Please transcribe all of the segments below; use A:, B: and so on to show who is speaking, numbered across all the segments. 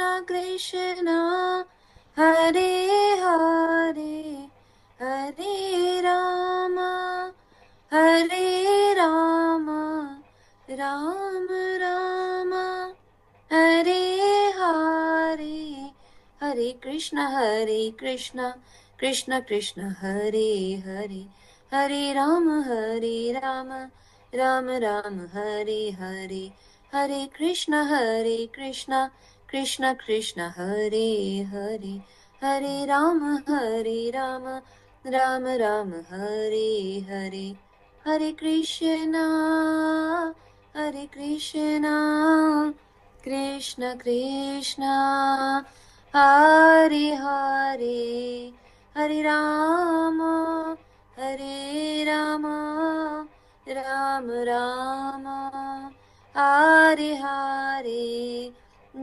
A: Krishna Krishna Hare Hare Hare Rama Hare Rama Ram Rama Hare Hare Hare Krishna Krishna Krishna Hare Hare Hare Rama Rama Rama Hare Hare Hare Krishna Krishna Krishna Hare Hare Hare Rama Rama Rama Hare Hare Hare Krishna Krishna Krishna Hare Hare Hare Rama Rama Rama Hare Hare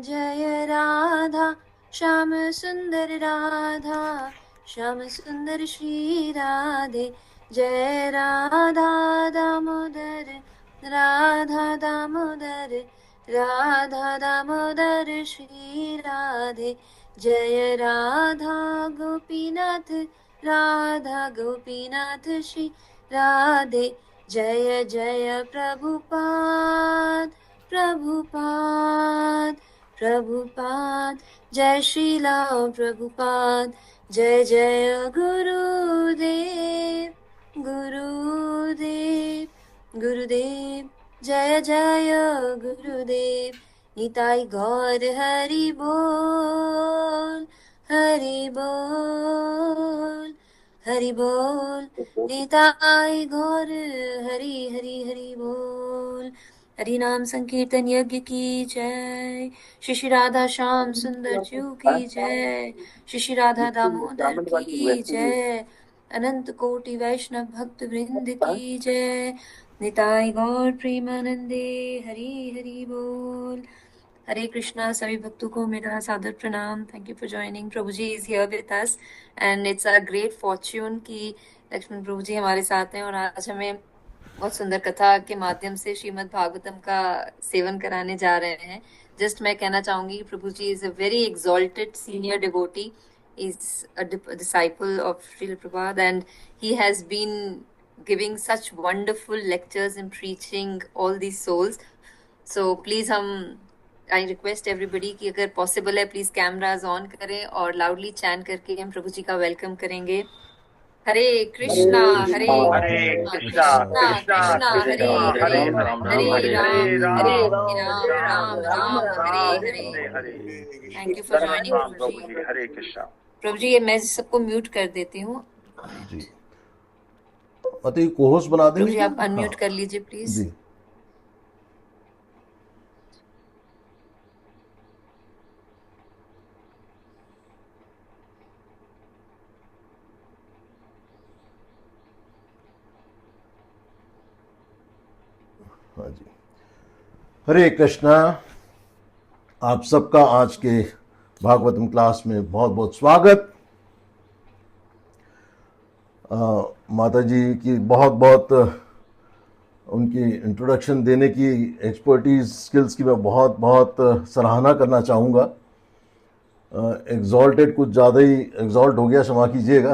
A: Jaya Radha Shama Sundar Radha Shama Sundar Shri Radhe Jaya Radha Damodar Radha Damodar Radha Damodar Shri Radhe Jaya Radha Gopinath Radha Gopinath Shri Radhe Jaya Jaya Prabhupada Prabhupada Prabhupada Jai Srila Prabhupada Jai Jaya Gurudev Gurudev Gurudev Jaya Jaya Gurudev Nitai Gaur Hari Bol Hari Bol Hari Bol Nitai Gaur Hari Hari Hari Bol Hari नाम संकीर्तन यज्ञ की जय श्री श्री राधा श्याम सुंदर जू की जय श्री श्री राधा दामोदर की जय अनंत कोटि वैष्णव भक्त वृंद की जय निताई गौर प्रेमानंदे हरि हरि बोल हरे कृष्णा सभी भक्तों को मेरा सादर प्रणाम थैंक यू फॉर ज्वाइनिंग प्रभु जी is here with us and it's a great fortune कि लक्ष्मण प्रभु जी हमारे साथ हैं और आज हमें बहुत सुंदर कथा के माध्यम से श्रीमद् भागवतम का सेवन कराने जा रहे हैं जस्ट मैं कहना चाहूंगी प्रभु जी is a very exalted senior devotee is a disciple of Srila Prabhupada and he has been giving such wonderful lectures and preaching all these souls. So please I request everybody कि अगर possible है please cameras on करें और loudly chant करके हम प्रभु जी का welcome करेंगे. हरे कृष्णा
B: हरे
A: Krishna Krishna Hare Hare Hare Ram Ram Ram Hare Hare. Thank you for joining प्रभु जी.
B: हरे कृष्णा.
A: प्रभु जी मैं सबको म्यूट कर देती हूँ.
C: अति कोहोस्ट बना देंगे.
A: प्रभु जी आप अनम्यूट कर लीजिए प्लीज.
C: जी. हाँ जी. हरे कृष्णा. आप सबका आज के भागवतम क्लास में बहुत बहुत स्वागत. माता जी की बहुत बहुत उनकी इंट्रोडक्शन देने की एक्सपर्टीज स्किल्स की मैं बहुत बहुत सराहना करना चाहूँगा. एग्जॉल्टेड कुछ ज़्यादा ही एग्जॉल्ट हो गया, क्षमा कीजिएगा.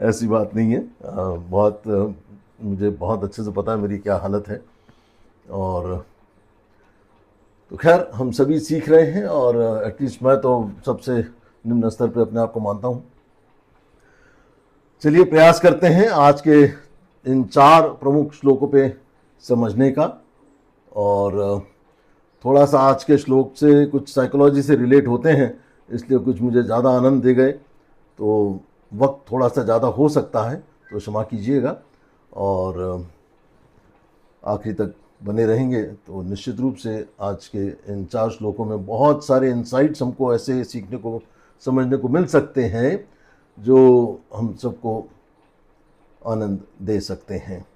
C: ऐसी बात नहीं है. मुझे बहुत अच्छे से पता है मेरी क्या हालत है. और तो खैर हम सभी सीख रहे हैं और एटलीस्ट मैं तो सबसे निम्न स्तर पे अपने आप को मानता हूँ. चलिए प्रयास करते हैं आज के इन 4 प्रमुख श्लोकों पे समझने का. और थोड़ा सा आज के श्लोक से कुछ साइकोलॉजी से रिलेट होते हैं, इसलिए कुछ मुझे ज़्यादा आनंद दे गए, तो वक्त थोड़ा सा ज़्यादा हो सकता है, तो क्षमा कीजिएगा. और आखिरी तक बने रहेंगे तो निश्चित रूप से आज के इन 4 श्लोकों में बहुत सारे इंसाइट्स हमको ऐसे सीखने को समझने को मिल सकते हैं जो हम सबको आनंद दे सकते हैं.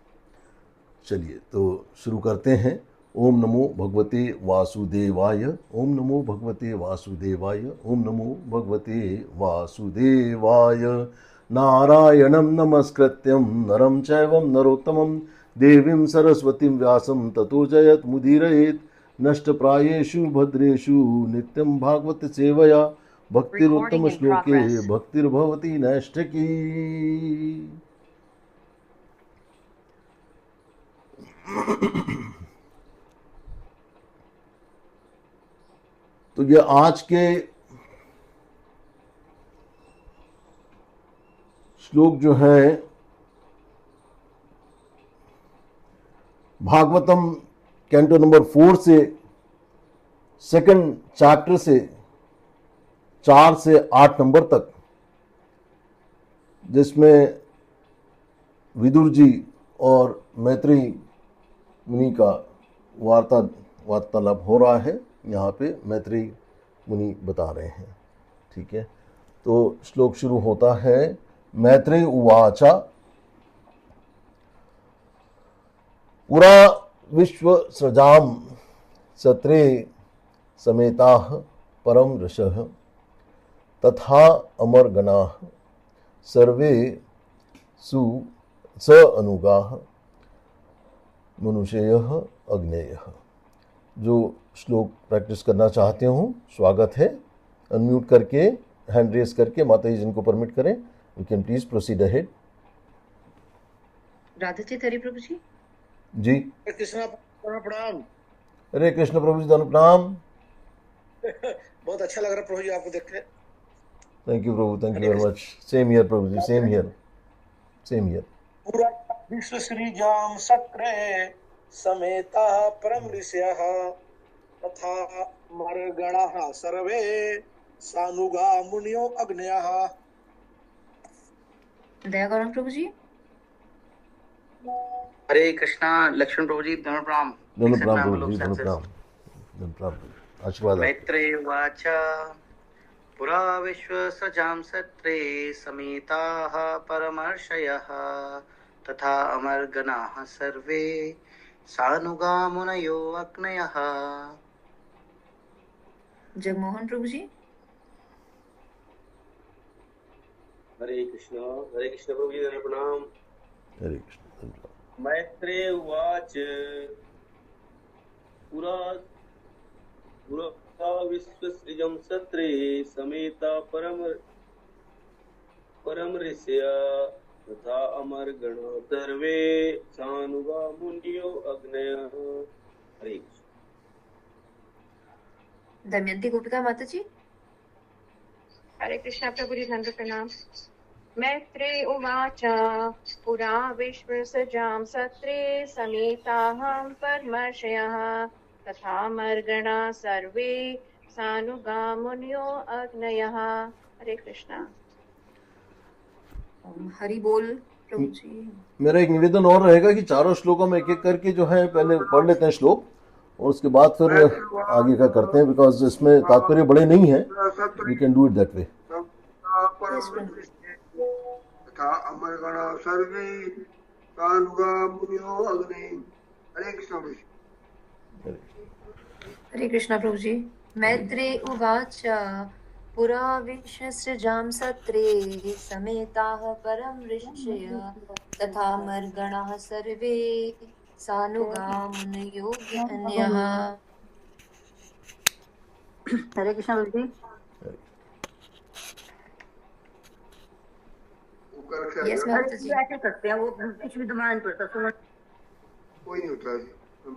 C: चलिए तो शुरू करते हैं. ओम नमो भगवते वासुदेवाय. ओम नमो भगवते वासुदेवाय. ओम नमो भगवते वासुदेवाय. नारायणं नमस्कृत्यं नरं चैवं नरोत्तमं देवीं सरस्वतीं व्यासं ततो जयत मुदीरयेत्. नष्टप्रायेषु भद्रेषु नित्यं भागवत सेवया भक्तिरुत्तम श्लोके भक्तिर्भवति नैष्ठिकी। तो ये आज के श्लोक जो है भागवतम कैंटो नंबर 4 से सेकंड चैप्टर से 4 से 8 नंबर तक, जिसमें विदुर जी और मैत्रेयी मुनि का वार्तालाप हो रहा है। यहाँ पे मैत्रेयी मुनि बता रहे हैं। ठीक है, तो श्लोक शुरू होता है मैत्रेय उवाचा पुरा विश्व सृजाम सत्रे समेताः परम ऋषः तथा अमरगणाः सर्वे सु स अनुगाः मनुष्यः अग्नेयः। जो श्लोक प्रैक्टिस करना चाहते हो स्वागत है। अनम्यूट करके हैंड रेस करके माता जी जिनको परमिट करें, you can please proceed ahead.
A: Radhachit Hari Prabhu ji.
C: जी
B: कृष्णा प्रणाम।
C: हरे कृष्ण प्रभु जी, धन्य प्रणाम।
B: बहुत अच्छा लग रहा प्रभु जी आपको देख के।
C: थैंक यू प्रभु, thank you very much. Same here प्रभु जी, सेम हियर, सेम हियर।
B: पूरा विश्व श्री जाम सक्रे समेता परम ऋषयः तथा मरगणाः सर्वे सानुगा मुनियो अग्नयः।
A: दया करो प्रभु जी।
D: हरे कृष्णा लक्ष्मण प्रभु जी, धन्य प्रणाम।
C: धन्य प्रणाम प्रभु जी, धन्य प्रणाम, धन्य प्रणाम। आशीर्वाद।
D: मैत्रेय उवाच पुरा विश्व सजाम सत्रे समेताः परमर्षयः तथा अमरगणाः सर्वे सानुगा मुनयो अग्नयः।
A: जगमोहन प्रभु जी।
E: हरे कृष्ण प्रभु जी, धन्य प्रणाम।
C: हरे कृष्ण।
E: मैत्रेय उवाच पुरा विश्वसृजं सत्रे समेता परम ऋषय तथा अमरगण सर्वे सानुगा मुनियो अग्नयः। हरे कृष्ण।
A: दमयंती गोपिका माता जी।
F: हरे कृष्णा प्रभु जी, धन्य प्रणाम। मैत्रेय उवाच पुरा विश्व सजाम सत्रे समेताः परमर्षयः तथा मर्गणा सर्वे सानुगा मुनियो अग्नयः। हरे कृष्णा।
A: हरि बोल प्रभु जी।
C: मेरा एक निवेदन और रहेगा कि चारों श्लोकों में एक एक करके जो है पहले पढ़ लेते हैं श्लोक, और उसके बाद फिर आगे का करते हैं, बिकॉज इसमें तात्पर्य बड़े नहीं है। We can do it that way.
B: तथा अमरगणा सर्वे सानुगा मुनियो अग्नयः। हरे कृष्ण।
A: हरे कृष्णा प्रभु जी। मैत्रेय उवाच पुरा विश्वसृजां सत्रे समेताः परम ऋषयः तथा मर्गणाः सर्वे सानुगा मुनयो अग्नयः।
G: हरे कृष्ण प्रभु जी।
A: यस माता जी।
G: ऐसे करते हैं, वो कुछ विद्यमान पड़ता सुनो।
B: कोई नहीं होता है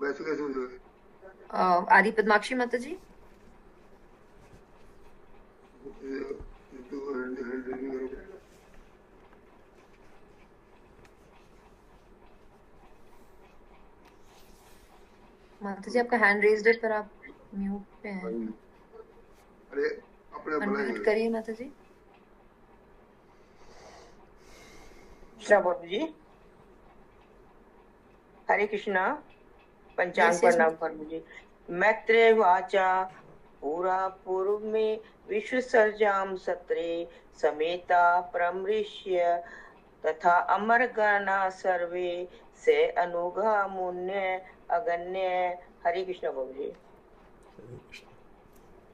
B: वैसे कैसे होता है।
A: आदि पद्माक्षी माता जी। माता जी आपका हैंड रेज्ड है पर आप म्यूट पे हैं।
B: अरे अपने
A: अनम्यूट करिए माता जी।
F: प्रभु जी। हरे कृष्णा। पंचांग
A: Yes, yes,
F: प्रणाम प्रभु जी। मैत्रेय वाचा पूरा पूर्व में विश्व सर्जाम सत्रे समेता परम ऋषय तथा अमर गणा सर्वे से अनुगा मुन्य अगण्य। हरे कृष्ण प्रभु जी।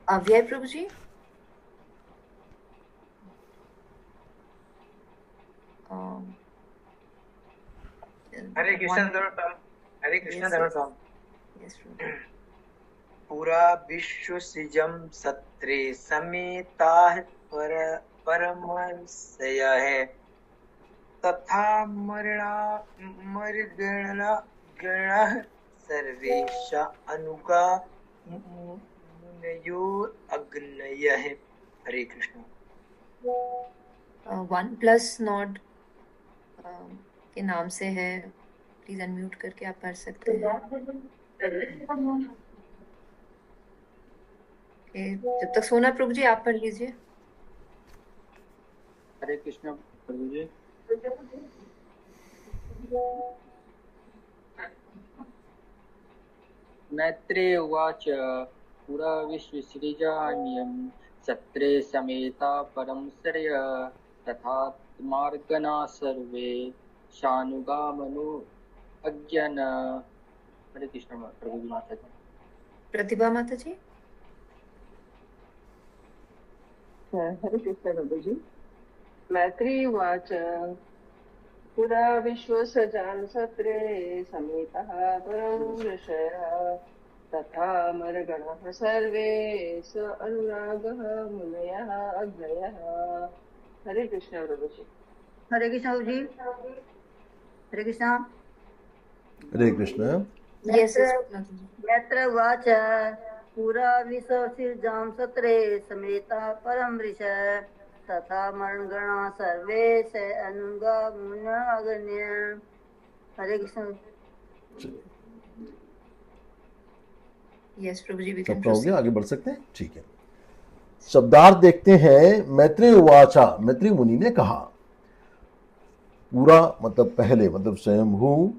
A: अव्यय प्रभु जी।
D: हरे कृष्ण धन्य प्रणाम। हरे कृष्ण धन्य प्रणाम।
A: Yes, प्रभु।
F: पुरा विश्व सृजम सत्रे समेताः परमर्षयः तथा मर्गणाः सर्वेश अनुगा मुनयो अग्नयः। हरे कृष्ण।
A: वन प्लस नॉट के नाम से है, प्लीज अनम्यूट करके आप पढ़ सकते हैं। जब तक सोना प्रभु जी आप पढ़ लीजिए।
H: हरे कृष्ण प्रभु जी। मैत्रेय उवाच पुरा विश्वसृजान्यं सत्रे समेता परं श्रेय तथा मार्गणा सर्वे शानुगामनु अज्ञन। हरे कृष्ण प्रभु जी। माता जी।
A: प्रतिभा माता जी।
I: हरे कृष्ण प्रभु जी। मैत्री उवाच पुरा विश्वसजां सत्रे समेतः परं ऋषयः तथा मर्गणः सर्वे स अनुरागः मुनयः अग्नयः। हरे कृष्ण प्रभु जी।
G: हरे कृष्ण प्रभु जी। हरे कृष्ण।
C: हरे कृष्ण।
G: यत्र उवाच पुरा विश्वसृजां सत्रे समेता परं ऋषयः तथा मर्गणा सर्वे स अनुगा मुनयः अग्नयः। हरे कृष्ण।
A: यस प्रभु जी,
C: सब कहोगे, आगे बढ़ सकते हैं? ठीक है। शब्दार्थ देखते हैं। मैत्रेय उवाचा, मैत्री मुनि ने कहा। पूरा मतलब पहले, मतलब स्वयंभू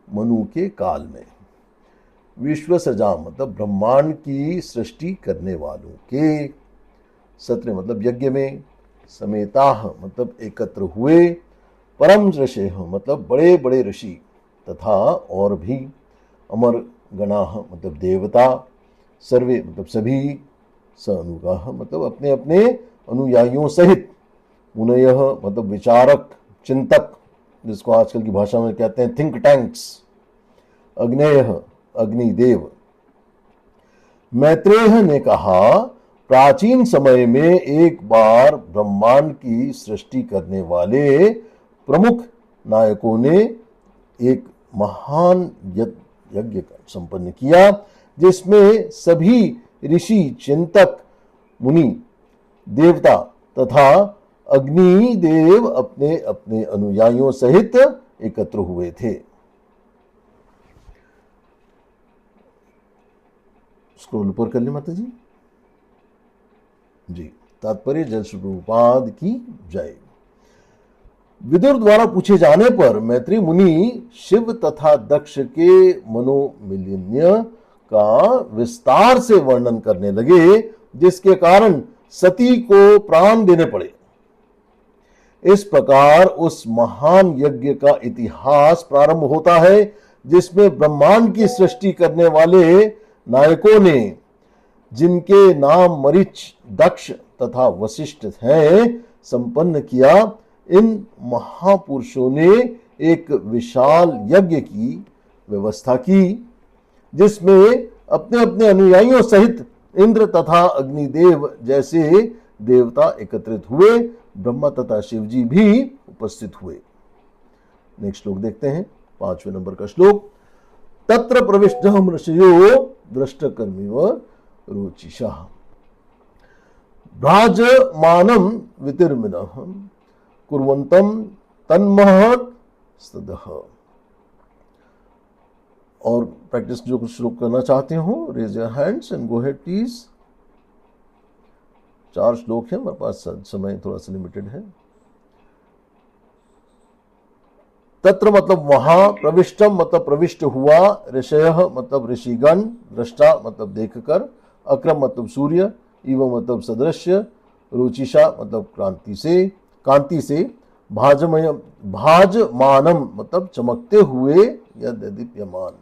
C: मनु के काल में। विश्व सजा मतलब ब्रह्मांड की सृष्टि करने वालों के। सत्र मतलब यज्ञ में। समेताह मतलब एकत्र हुए। परम ऋषि मतलब बड़े बड़े ऋषि तथा और भी। अमर गणाह मतलब देवता। सर्वे मतलब सभी। स अनुगाह मतलब अपने अपने अनुयायियों सहित। मुनयः मतलब विचारक, चिंतक, जिसको आजकल की भाषा में कहते हैं थिंक टैंक्स। अग्नेयः अग्निदेव। मैत्रेय ने कहा, प्राचीन समय में एक बार ब्रह्मांड की सृष्टि करने वाले प्रमुख नायकों ने एक महान यज्ञ संपन्न किया, जिसमें सभी ऋषि, चिंतक, मुनि, देवता तथा अग्निदेव अपने अपने अनुयायियों सहित एकत्र हुए थे। स्क्रॉल ऊपर कर ले माता जी। जी, तात्पर्य जल स्वरूपाद की जय। विदुर द्वारा पूछे जाने पर मैत्री मुनि शिव तथा दक्ष के मनोमिलिन्य का विस्तार से वर्णन करने लगे, जिसके कारण सती को प्राण देने पड़े। इस प्रकार उस महान यज्ञ का इतिहास प्रारंभ होता है, जिसमें ब्रह्मांड की सृष्टि करने वाले नायकों ने, जिनके नाम मरीच, दक्ष तथा वशिष्ठ हैं, संपन्न किया। इन महापुरुषों ने एक विशाल यज्ञ की व्यवस्था की, जिसमें अपने अपने अनुयायियों सहित इंद्र तथा अग्निदेव जैसे देवता एकत्रित हुए। ब्रह्मा तथा शिव जी भी उपस्थित हुए। नेक्स्ट श्लोक देखते हैं, 5वें नंबर का श्लोक। तत्र प्रविष्टः ऋषयो दृष्टकर्मिव रुचिषः भ्राजमानं वितिर्मिनः कुर्वन्तं तन्महत् स्तदः। और प्रैक्टिस जो कुछ श्लोक करना चाहते हो, raise your hands and go ahead please. 4 श्लोक है, मेरे पास समय थोड़ा सा लिमिटेड है। तत्र मतलब वहां, प्रविष्टम मतलब प्रविष्ट हुआ, ऋषयः मतलब ऋषिगण, दृष्टा मतलब देखकर, अक्रम मतलब सूर्य, इव मतलब सदृश्य, रुचिषा मतलब कांति से, भाजमानम मतलब चमकते हुए या दीप्यमान,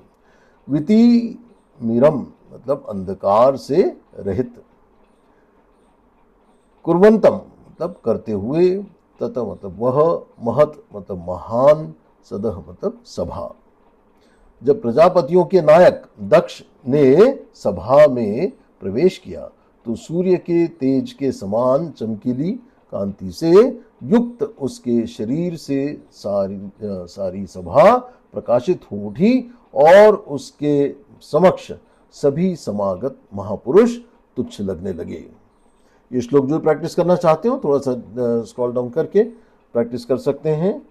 C: वितिमिरम मतलब अंधकार से रहित, कुर्वंतम मतलब करते हुए, तत मतलब वह, महत मतलब महान, सदह मतलब सभा। जब प्रजापतियों के नायक दक्ष ने सभा में प्रवेश किया तो सूर्य के तेज के समान चमकीली कांति से युक्त उसके शरीर से सारी सभा प्रकाशित हो उठी और उसके समक्ष सभी समागत महापुरुष तुच्छ लगने लगे। ये श्लोक जो प्रैक्टिस करना चाहते हो थोड़ा सा स्क्रॉल डाउन करके प्रैक्टिस कर सकते हैं।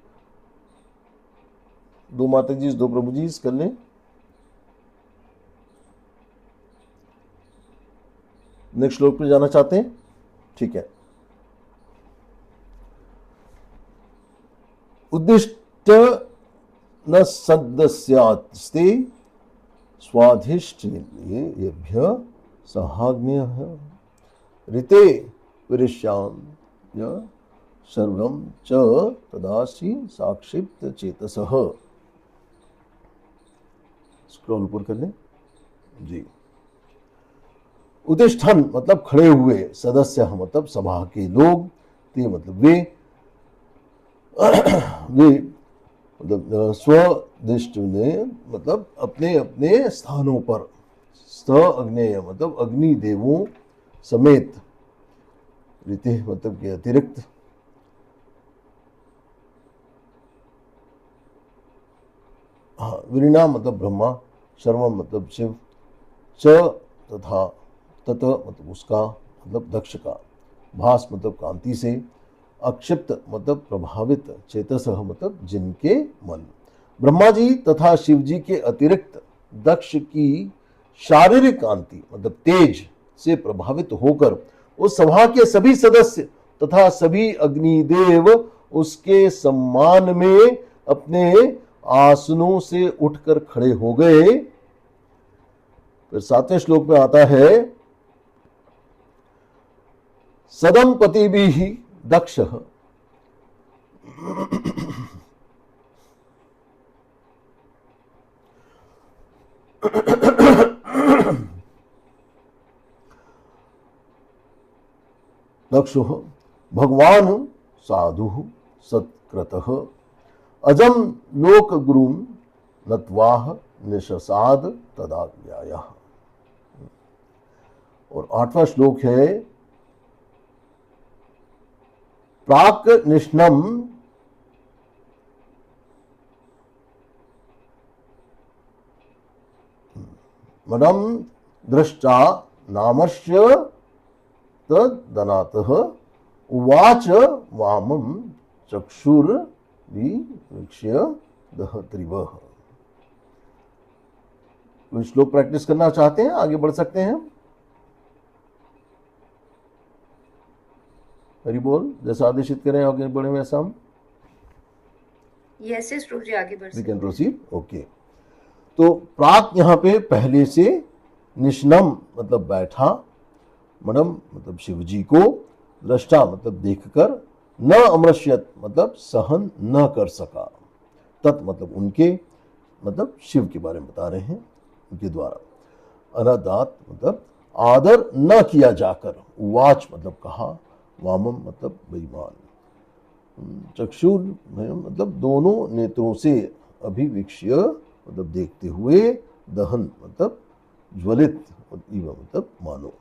C: 2 माता जी 2 प्रभु जी कर लें। नेक्स्ट श्लोक पे जाना चाहते हैं? ठीक है। उद्दिष्ट न सदस्यास्ते स्वाधिष्ठेभ्य सहाग्न्यः ऋते विरिष्याम सर्वं च तदासि साक्षिप्त चेतसः। स्क्रॉल ऊपर कर लें जी। उद्दिष्ठन मतलब खड़े हुए, सदस्य मतलब सभा के लोग, ते मतलब वे मतलब स्वदिष्ट ने मतलब अपने अपने स्थानों पर, स्त अग्नेय मतलब अग्नि देवों समेत, ऋते मतलब के अतिरिक्त, हाँ विरिणा मतलब ब्रह्मा, शर्मा मतलब शिव, च तथा तत मतलब उसका मतलब दक्ष का, भास मतलब कांति से, अक्षिप्त मतलब प्रभावित, चेतसः मतलब जिनके मन। ब्रह्मा जी तथा शिव जी के अतिरिक्त दक्ष की शारीरिक कांति मतलब तेज से प्रभावित होकर उस सभा के सभी सदस्य तथा सभी अग्निदेव उसके सम्मान में अपने आसनों से उठकर खड़े हो गए। फिर 7वें श्लोक में आता है सदंपतिभिः दक्षः दक्षो भगवान साधु सत्कृतः अजम लोक गुरुम नत्वाह निशसाद तदाज्ञायः। और 8वां श्लोक है प्राक निष्णम मदम दृष्टा नामस्य तदनातः उवाच वामं चक्षुर्विवीक्ष्य दहत्रिवः। श्लोक प्रैक्टिस करना चाहते हैं आगे बढ़ सकते हैं। हरि बोल, जैसा आदेशित करें आगे बढ़े वैसा हम।
A: यस प्रभु जी आगे बढ़
C: वी कैन प्रोसीड। ओके, तो प्राक यहाँ पे पहले से, निष्णम मतलब बैठा, मणम मतलब शिव जी को, दृष्टा मतलब देखकर, न अमृष्यत मतलब सहन न कर सका, तत् मतलब उनके, मतलब शिव के बारे में बता रहे हैं, उनके द्वारा, अनादात मतलब आदर न किया जाकर, उवाच मतलब कहा, वामम मतलब बेईमान, चक्षुर मतलब दोनों नेत्रों से, अभिवीक्ष्य मतलब देखते हुए, दहन मतलब ज्वलित, मतलब मानो।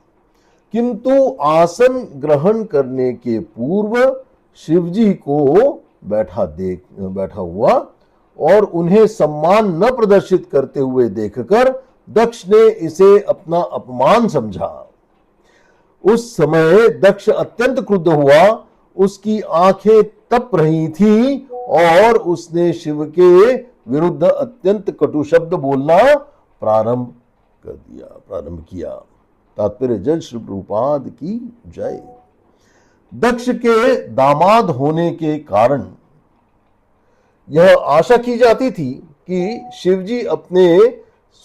C: किंतु आसन ग्रहण करने के पूर्व शिवजी को बैठा हुआ और उन्हें सम्मान न प्रदर्शित करते हुए देखकर दक्ष ने इसे अपना अपमान समझा। उस समय दक्ष अत्यंत क्रुद्ध हुआ, उसकी आंखें तप रही थी और उसने शिव के विरुद्ध अत्यंत कटु शब्द बोलना प्रारंभ किया। तात्पर्य जय श्री प्रभुपाद की जय। दक्ष के दामाद होने के कारण यह आशा की जाती थी कि शिवजी अपने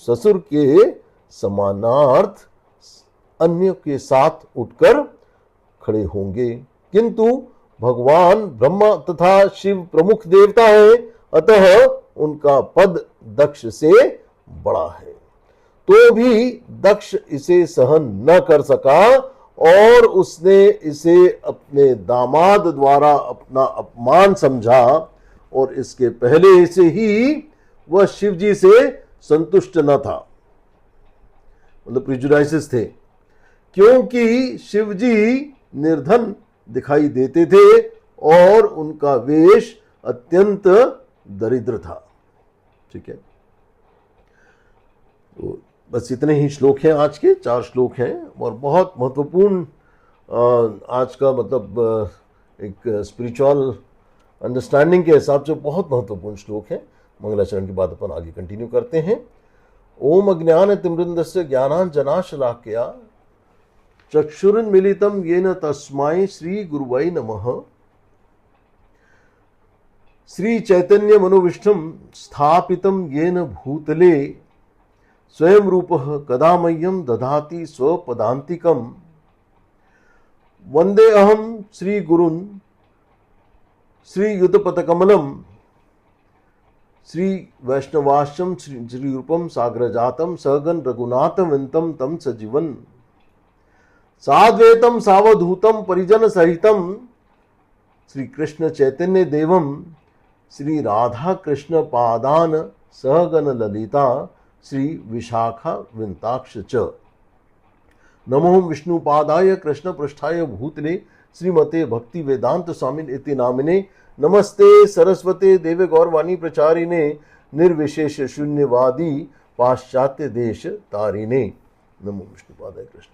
C: ससुर के समानार्थ अन्य के साथ उठकर खड़े होंगे, किंतु भगवान ब्रह्मा तथा शिव प्रमुख देवता हैं, अतः उनका पद दक्ष से बड़ा है। तो भी दक्ष इसे सहन न कर सका और उसने इसे अपने दामाद द्वारा अपना अपमान समझा और इसके पहले से ही वह शिवजी से संतुष्ट न था। मतलब प्रिजुडाइसेस थे, क्योंकि शिव जी निर्धन दिखाई देते थे और उनका वेश अत्यंत दरिद्र था। ठीक है, तो बस इतने ही श्लोक हैं, आज के 4 श्लोक हैं और बहुत महत्वपूर्ण आज का मतलब एक स्पिरिचुअल अंडरस्टैंडिंग के हिसाब से बहुत महत्वपूर्ण श्लोक है। मंगलाचरण के बाद अपन आगे कंटिन्यू करते हैं। ओम अज्ञान तिमिरन्धस्य ज्ञानाञ्जनाशलाकया चक्षुरुन्मीलितं येन तस्मै श्री गुरुवै नमः। श्री चैतन्य मनोविष्टम स्थापितं येन भूतले स्वयं रूपः कदा मह्यं दधाति स्वपदान्तिकम्। वंदे अहम श्री गुरुन् श्री युतपतकमलम श्री वैष्णवाश्रम श्री रूपम साग्रजातम सहगन रघुनाथविंतम तम सजीवन साद्वैतम सावधूतम परिजन सहितम श्री कृष्ण चैतन्य देवम श्री राधा कृष्ण पादान सहगन ललिता श्री विशाखा विंताक्ष च। नमो विष्णुपादाय कृष्ण पृष्ठाय भूतले श्रीमते भक्ति वेदांत स्वामिने इति नामिने। नमस्ते सरस्वते देवे गौरवाणी प्रचारिणे निर्विशेष शून्यवादी पाश्चात्य देश तारिणे। नमो विष्णुपादाय कृष्ण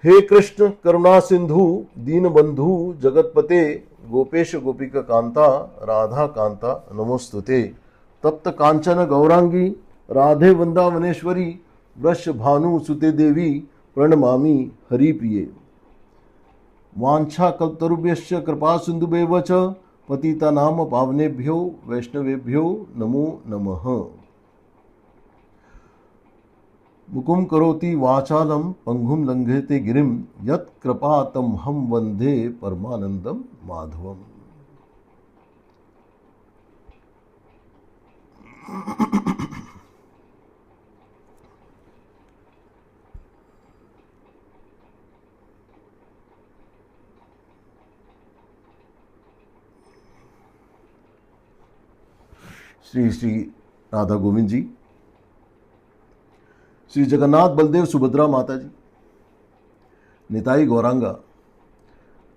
C: हे कृष्ण करुणा सिंधु दीन बंधु जगतपते गोपेश गोपिका कांता राधा कांता नमोस्तुते। तप्त कांचन गौरांगी राधे वृंदावनेश्वरी वृष भानु सुते देवी प्रणमामि हरिप्रिये। वांछा कल्पतरुभ्यश्च कृपा सिंधुभ्येव च पतितानां पावनेभ्यो वैष्णवेभ्यो नमो नमः। मुकुं करोति वाचालं पंगुं लंघयते गिरिं यत् कृपातं हम वंदे परमानंदं माधवम्। श्री श्री राधा गोविंद जी, श्री जगन्नाथ बलदेव सुभद्रा माता जी, निताई गौरांगा,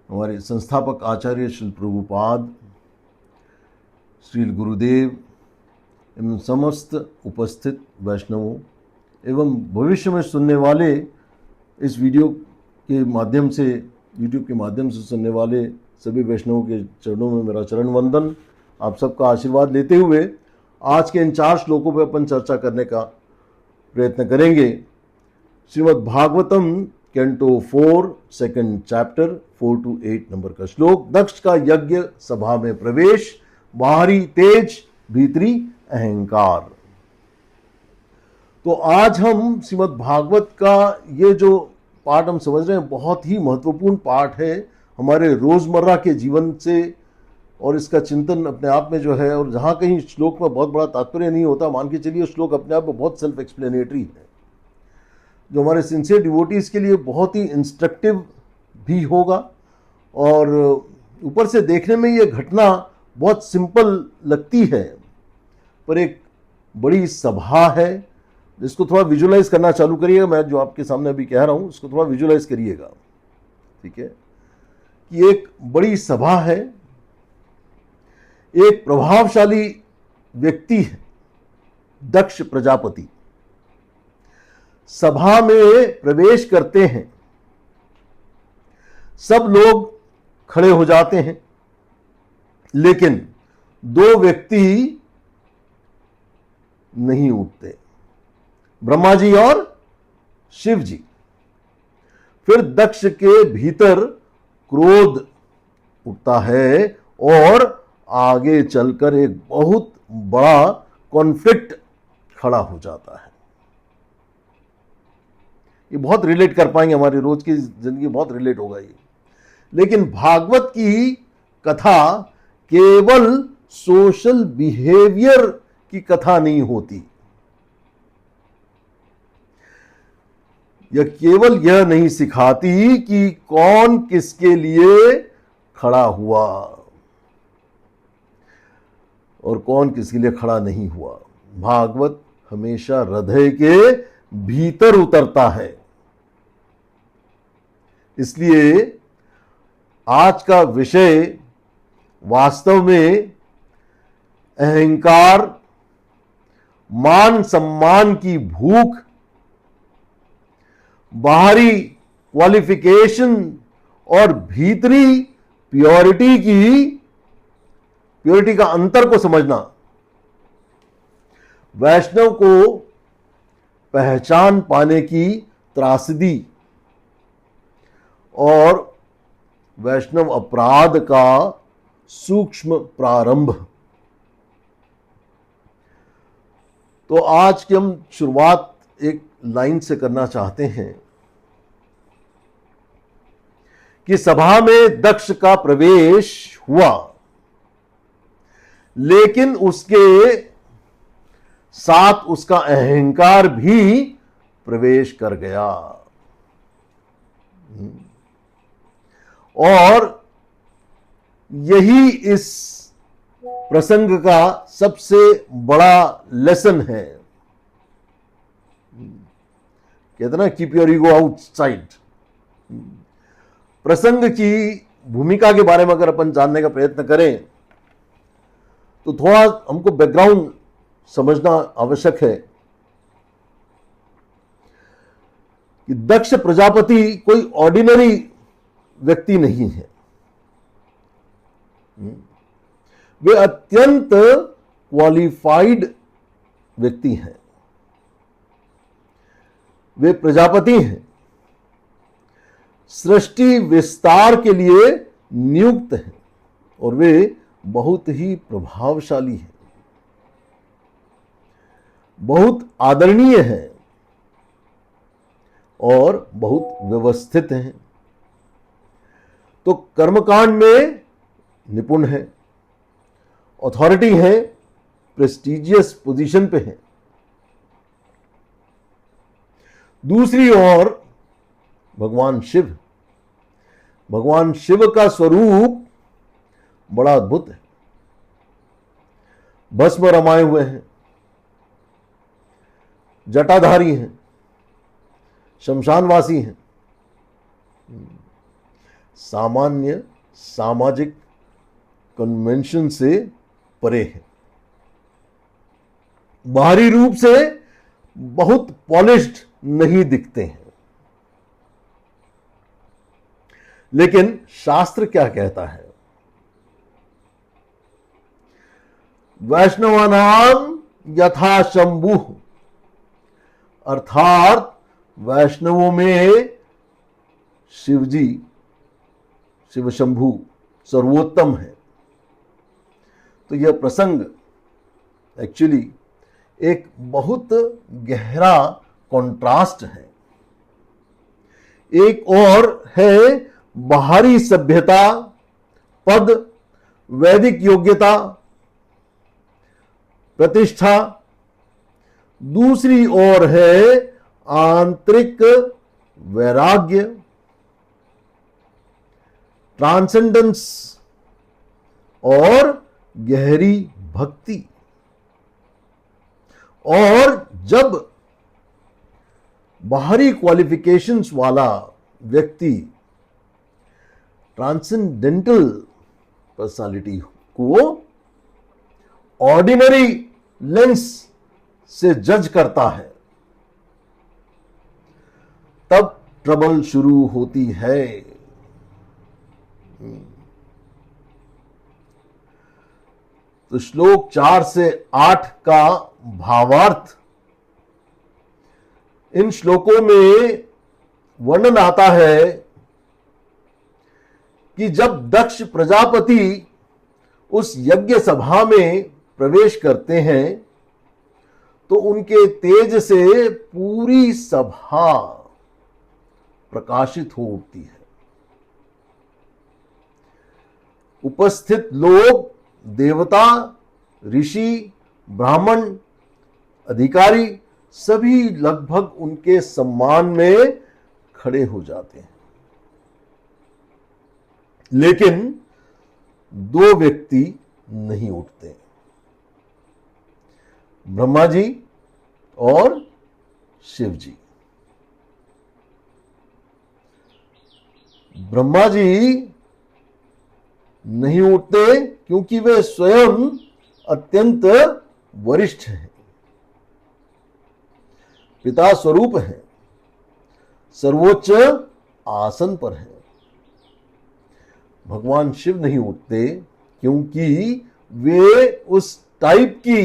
C: हमारे संस्थापक आचार्य श्री प्रभुपाद, श्री गुरुदेव एवं समस्त उपस्थित वैष्णवों एवं भविष्य में सुनने वाले इस वीडियो के माध्यम से यूट्यूब के माध्यम से सुनने वाले सभी वैष्णवों के चरणों में मेरा चरण वंदन। आप सबका आशीर्वाद लेते हुए आज के इन 4 श्लोकों पर अपन चर्चा करने का प्रयत्न करेंगे। Shrimad Bhagavatam canto 4 second chapter 4 to 8 number का श्लोक। दक्ष का यज्ञ सभा में प्रवेश, बाहरी तेज भीतरी अहंकार। तो आज हम श्रीमद् भागवत का ये जो पाठ हम समझ रहे हैं बहुत ही महत्वपूर्ण पाठ है हमारे रोजमर्रा के जीवन से, और इसका चिंतन अपने आप में जो है, और जहाँ कहीं श्लोक में बहुत बड़ा तात्पर्य नहीं होता, मान के चलिए श्लोक अपने आप में बहुत सेल्फ एक्सप्लेनेटरी है, जो हमारे सिंसियर डिवोटीज के लिए बहुत ही इंस्ट्रक्टिव भी होगा। और ऊपर से देखने में ये घटना बहुत सिंपल लगती है, पर एक बड़ी सभा है जिसको थोड़ा विजुलाइज करना चालू करिएगा। मैं जो आपके सामने अभी कह रहा हूँ उसको थोड़ा विजुलाइज करिएगा, ठीक है, कि एक बड़ी सभा है, एक प्रभावशाली व्यक्ति है दक्ष प्रजापति, सभा में प्रवेश करते हैं, सब लोग खड़े हो जाते हैं, लेकिन 2 व्यक्ति नहीं उठते, ब्रह्मा जी और शिव जी। फिर दक्ष के भीतर क्रोध उठता है और आगे चलकर एक बहुत बड़ा कॉन्फ्लिक्ट खड़ा हो जाता है। ये बहुत रिलेट कर पाएंगे, हमारी रोज की जिंदगी बहुत रिलेट होगा ये। लेकिन भागवत की कथा केवल सोशल बिहेवियर की कथा नहीं होती, यह केवल यह नहीं सिखाती कि कौन किसके लिए खड़ा हुआ। और कौन किसके लिए खड़ा नहीं हुआ। भागवत हमेशा हृदय के भीतर उतरता है। इसलिए आज का विषय वास्तव में अहंकार, मान सम्मान की भूख, बाहरी क्वालिफिकेशन और भीतरी प्योरिटी का अंतर को समझना, वैष्णव को पहचान पाने की त्रासदी और वैष्णव अपराध का सूक्ष्म प्रारंभ। तो आज की हम शुरुआत एक लाइन से करना चाहते हैं कि सभा में दक्ष का प्रवेश हुआ, लेकिन उसके साथ उसका अहंकार भी प्रवेश कर गया। और यही इस प्रसंग का सबसे बड़ा लेसन है। कहते ना, कीप योर ईगो आउटसाइड। प्रसंग की भूमिका के बारे में अगर अपन जानने का प्रयत्न करें तो थोड़ा हमको बैकग्राउंड समझना आवश्यक है कि दक्ष प्रजापति कोई ऑर्डिनरी व्यक्ति नहीं है। वे अत्यंत क्वालिफाइड व्यक्ति हैं। वे प्रजापति हैं, सृष्टि विस्तार के लिए नियुक्त हैं और वे बहुत ही प्रभावशाली हैं, बहुत आदरणीय हैं और बहुत व्यवस्थित हैं। तो कर्मकांड में निपुण है, अथॉरिटी है, प्रेस्टिजियस पोजीशन पे है। दूसरी ओर भगवान शिव का स्वरूप बड़ा अद्भुत है। भस्म रमाए हुए हैं, जटाधारी हैं, शमशानवासी हैं, सामान्य सामाजिक कन्वेंशन से परे है। बाहरी रूप से बहुत पॉलिश्ड नहीं दिखते हैं, लेकिन शास्त्र क्या कहता है? वैष्णवानाम यथा शंभु, अर्थात वैष्णवों में शिवजी, शिव शंभु सर्वोत्तम है। तो यह प्रसंग एक्चुअली एक बहुत गहरा कंट्रास्ट है। एक और है बाहरी सभ्यता, पद, वैदिक योग्यता, प्रतिष्ठा। दूसरी ओर है आंतरिक वैराग्य, ट्रांसेंडेंस और गहरी भक्ति। और जब बाहरी क्वालिफिकेशंस वाला व्यक्ति ट्रांसेंडेंटल पर्सनालिटी को ऑर्डिनरी लेंस से जज करता है, तब ट्रबल शुरू होती है। तो श्लोक 4 से 8 का भावार्थ, इन श्लोकों में वर्णन आता है कि जब दक्ष प्रजापति उस यज्ञ सभा में प्रवेश करते हैं तो उनके तेज से पूरी सभा प्रकाशित हो उठती है। उपस्थित लोग, देवता, ऋषि, ब्राह्मण, अधिकारी सभी लगभग उनके सम्मान में खड़े हो जाते हैं। लेकिन दो व्यक्ति नहीं उठते। ब्रह्मा जी और शिव जी। ब्रह्मा जी नहीं उठते क्योंकि वे स्वयं अत्यंत वरिष्ठ हैं, पिता स्वरूप हैं, सर्वोच्च आसन पर हैं। भगवान शिव नहीं उठते क्योंकि वे उस टाइप की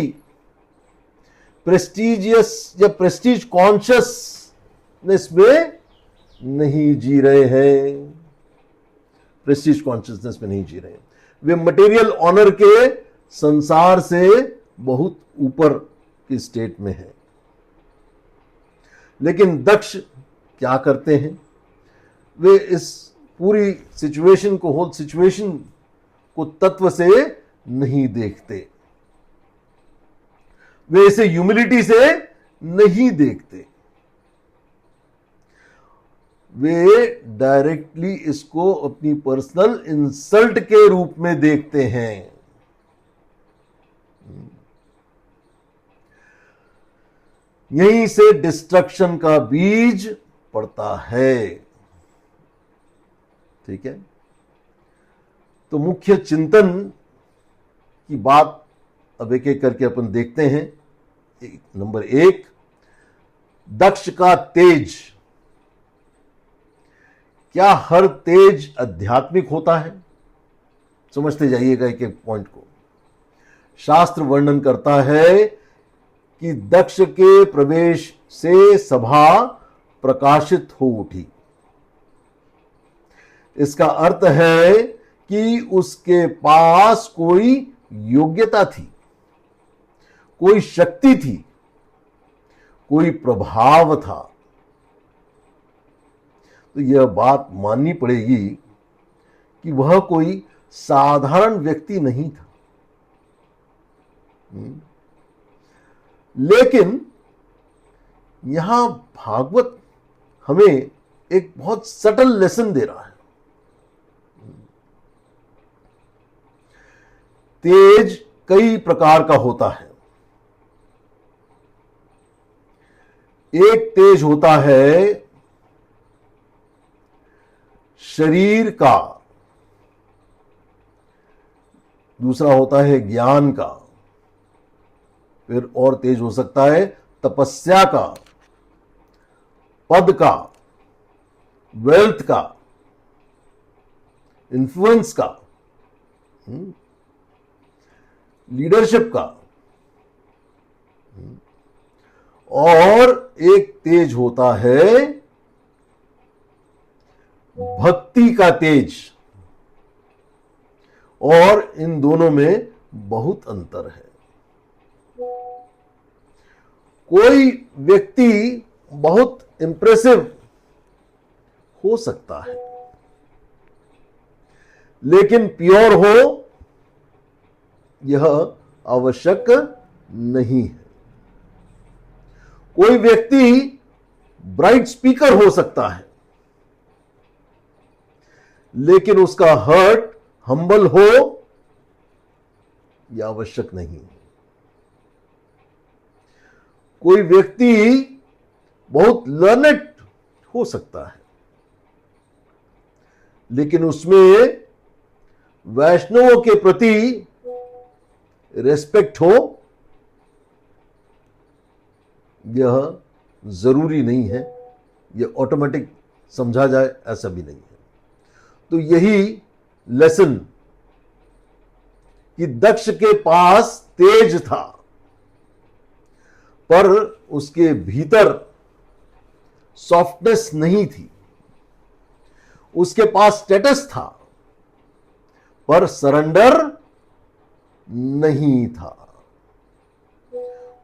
C: प्रेस्टिजियस या प्रेस्टीज कॉन्शियसनेस में नहीं जी रहे हैं, प्रेस्टीज कॉन्शियसनेस में नहीं जी रहे हैं। वे मटेरियल ऑनर के संसार से बहुत ऊपर की स्टेट में है। लेकिन दक्ष क्या करते हैं? वे इस पूरी सिचुएशन को, होल सिचुएशन को तत्व से नहीं देखते, वे इसे ह्यूमिलिटी से नहीं देखते, वे डायरेक्टली इसको अपनी पर्सनल इंसल्ट के रूप में देखते हैं। यहीं से डिस्ट्रक्शन का बीज पड़ता है। ठीक है, तो मुख्य चिंतन की बात अब एक एक करके अपन देखते हैं। नंबर 1, दक्ष का तेज। क्या हर तेज आध्यात्मिक होता है? समझते जाइएगा एक एक पॉइंट को। शास्त्र वर्णन करता है कि दक्ष के प्रवेश से सभा प्रकाशित हो उठी। इसका अर्थ है कि उसके पास कोई योग्यता थी, कोई शक्ति थी, कोई प्रभाव था। तो यह बात माननी पड़ेगी कि वह कोई साधारण व्यक्ति नहीं था। लेकिन यहां भागवत हमें एक बहुत सटल लेसन दे रहा है। तेज कई प्रकार का होता है। एक तेज होता है शरीर का, दूसरा होता है ज्ञान का, फिर और तेज हो सकता है तपस्या का, पद का, वेल्थ का, इन्फ्लुएंस का, लीडरशिप का। और एक तेज होता है भक्ति का तेज, और इन दोनों में बहुत अंतर है। कोई व्यक्ति बहुत इंप्रेसिव हो सकता है, लेकिन प्योर हो यह आवश्यक नहीं है। कोई व्यक्ति ब्राइट स्पीकर हो सकता है, लेकिन उसका हर्ट हम्बल हो यह आवश्यक नहीं है। कोई व्यक्ति बहुत लर्नेड हो सकता है, लेकिन उसमें वैष्णवों के प्रति रेस्पेक्ट हो यह जरूरी नहीं है, यह ऑटोमेटिक समझा जाए ऐसा भी नहीं है। तो यही लेसन कि दक्ष के पास तेज था, पर उसके भीतर सॉफ्टनेस नहीं थी। उसके पास स्टेटस था, पर सरेंडर नहीं था।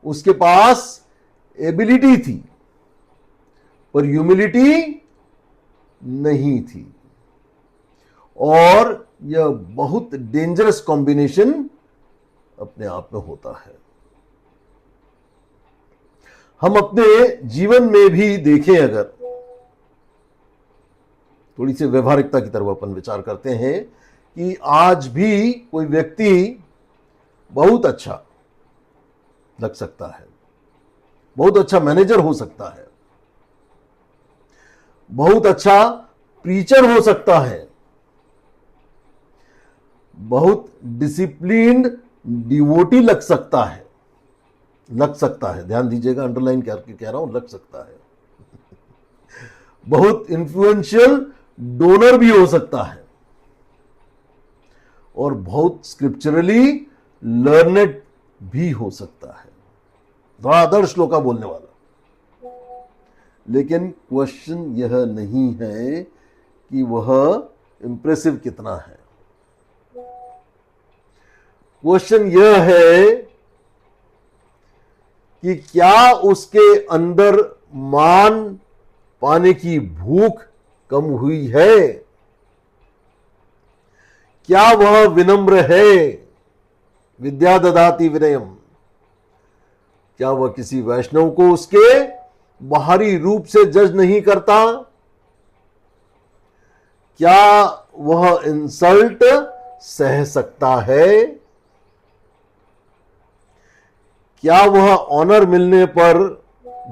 C: उसके पास एबिलिटी थी, पर ह्यूमिलिटी नहीं थी। और यह बहुत डेंजरस कॉम्बिनेशन अपने आप में होता है। हम अपने जीवन में भी देखें, अगर थोड़ी सी व्यवहारिकता की तरफ अपन विचार करते हैं कि आज भी कोई व्यक्ति बहुत अच्छा, लग सकता है, बहुत अच्छा मैनेजर हो सकता है, बहुत अच्छा प्रीचर हो सकता है, बहुत डिसिप्लिन्ड डिवोटी लग सकता है, ध्यान दीजिएगा, अंडरलाइन करके कह रहा हूं, लग सकता है। बहुत इन्फ्लुएंशियल डोनर भी हो सकता है और बहुत स्क्रिप्चरली लर्नेड भी हो सकता है, धड़ाधड़ श्लोका बोलने वाला। लेकिन क्वेश्चन यह नहीं है कि वह इंप्रेसिव कितना है, क्वेश्चन यह है कि क्या उसके अंदर मान पाने की भूख कम हुई है, क्या वह विनम्र है, विद्या ददाति विनयम, क्या वह किसी वैष्णव को उसके बाहरी रूप से जज नहीं करता, क्या वह इंसल्ट सह सकता है, क्या वह ऑनर मिलने पर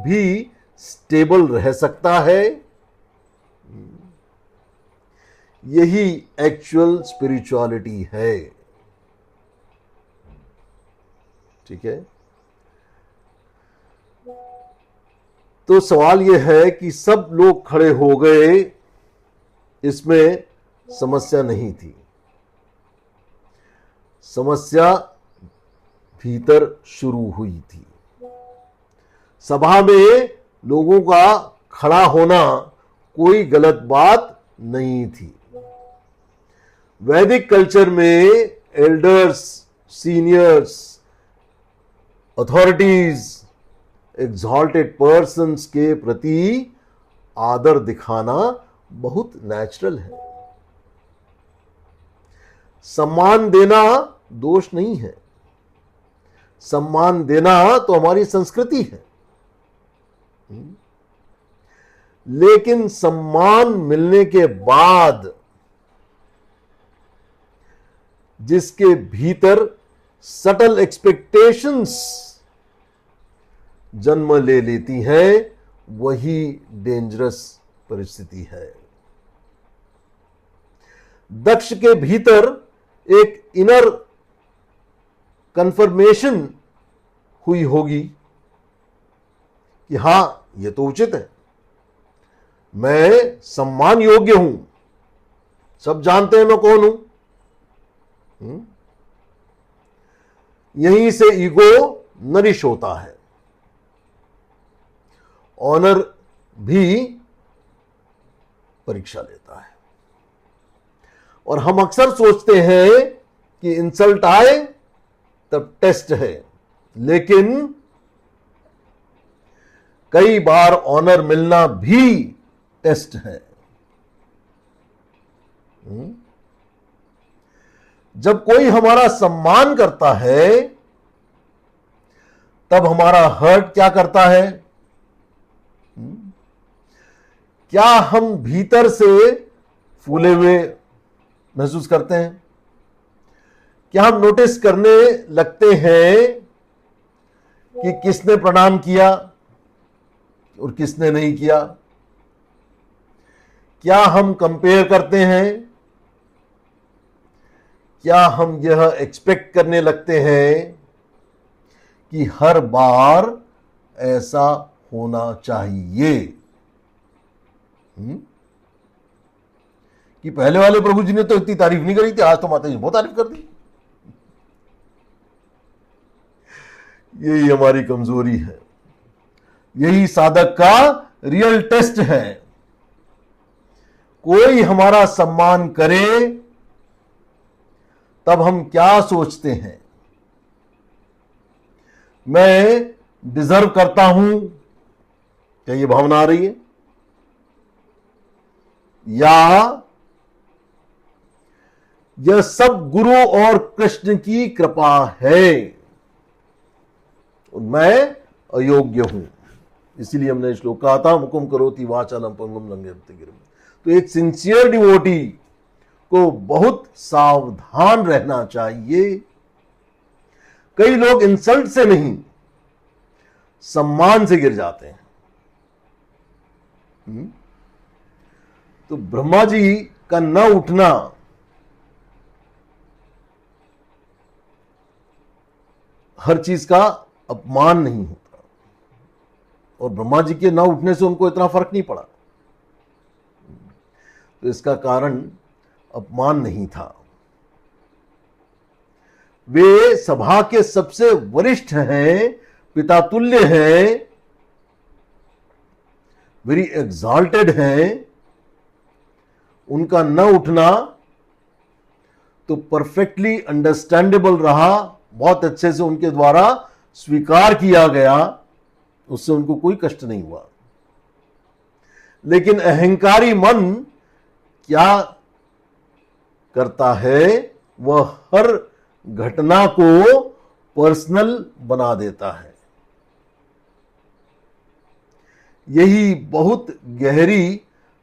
C: भी स्टेबल रह सकता है। यही एक्चुअल स्पिरिचुअलिटी है, ठीक है। तो सवाल यह है कि सब लोग खड़े हो गए, इसमें समस्या नहीं थी, समस्या भीतर शुरू हुई थी। सभा में लोगों का खड़ा होना कोई गलत बात नहीं थी। वैदिक कल्चर में elders, seniors, authorities, exalted persons के प्रति आदर दिखाना बहुत नेचुरल है। सम्मान देना दोष नहीं है, सम्मान देना तो हमारी संस्कृति है। लेकिन सम्मान मिलने के बाद जिसके भीतर सटल एक्सपेक्टेशंस जन्म ले लेती हैं, वही डेंजरस परिस्थिति है। दक्ष के भीतर एक इनर कंफर्मेशन हुई होगी कि हां, यह तो उचित है, मैं सम्मान योग्य हूं, सब जानते हैं मैं कौन हूं। यहीं से ईगो नरिश होता है। ऑनर भी परीक्षा लेता है और हम अक्सर सोचते हैं कि इंसल्ट आए तब टेस्ट है, लेकिन कई बार ऑनर मिलना भी टेस्ट है। जब कोई हमारा सम्मान करता है तब हमारा हर्ट क्या करता है? क्या हम भीतर से फूले हुए महसूस करते हैं? क्या हम नोटिस करने लगते हैं कि किसने प्रणाम किया और किसने नहीं किया? क्या हम कंपेयर करते हैं? क्या हम यह एक्सपेक्ट करने लगते हैं कि हर बार ऐसा होना चाहिए? कि पहले वाले प्रभु जी ने तो इतनी तारीफ नहीं करी थी, आज तो माता जी बहुत तारीफ कर दी। यही हमारी कमजोरी है, यही साधक का रियल टेस्ट है। कोई हमारा सम्मान करे तब हम क्या सोचते हैं? मैं डिजर्व करता हूं, क्या ये भावना आ रही है? या यह सब गुरु और कृष्ण की कृपा है, मैं अयोग्य हूं। इसीलिए हमने श्लोक कहा था, मुकुम करोति वाचालम पंगुम लंघयते गिरिम। तो एक सिंसियर डिवोटी को बहुत सावधान रहना चाहिए। कई लोग इंसल्ट से नहीं, सम्मान से गिर जाते हैं। तो ब्रह्मा जी का न उठना हर चीज का अपमान नहीं होता, और ब्रह्मा जी के न उठने से उनको इतना फर्क नहीं पड़ा, तो इसका कारण अपमान नहीं था। वे सभा के सबसे वरिष्ठ हैं, पिता तुल्य हैं, वेरी एग्जॉल्टेड हैं। उनका न उठना तो परफेक्टली अंडरस्टैंडेबल रहा, बहुत अच्छे से उनके द्वारा स्वीकार किया गया, उससे उनको कोई कष्ट नहीं हुआ। लेकिन अहंकारी मन क्या करता है, वह हर घटना को पर्सनल बना देता है। यही बहुत गहरी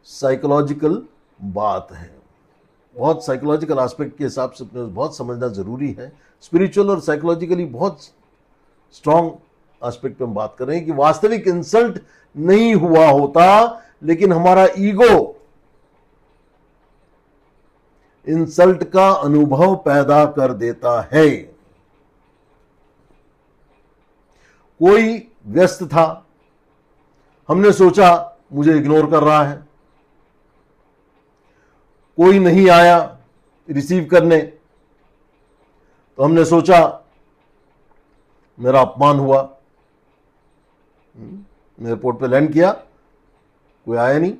C: साइकोलॉजिकल बात है, बहुत साइकोलॉजिकल एस्पेक्ट के हिसाब से बहुत समझना जरूरी है। स्पिरिचुअल और साइकोलॉजिकली बहुत स्ट्रॉन्ग एस्पेक्ट पे हम बात कर रहे हैं कि वास्तविक इंसल्ट नहीं हुआ होता, लेकिन हमारा ईगो इंसल्ट का अनुभव पैदा कर देता है। कोई व्यस्त था, हमने सोचा मुझे इग्नोर कर रहा है, कोई नहीं आया रिसीव करने, तो हमने सोचा मेरा अपमान हुआ। एयरपोर्ट पे लैंड किया, कोई आया नहीं,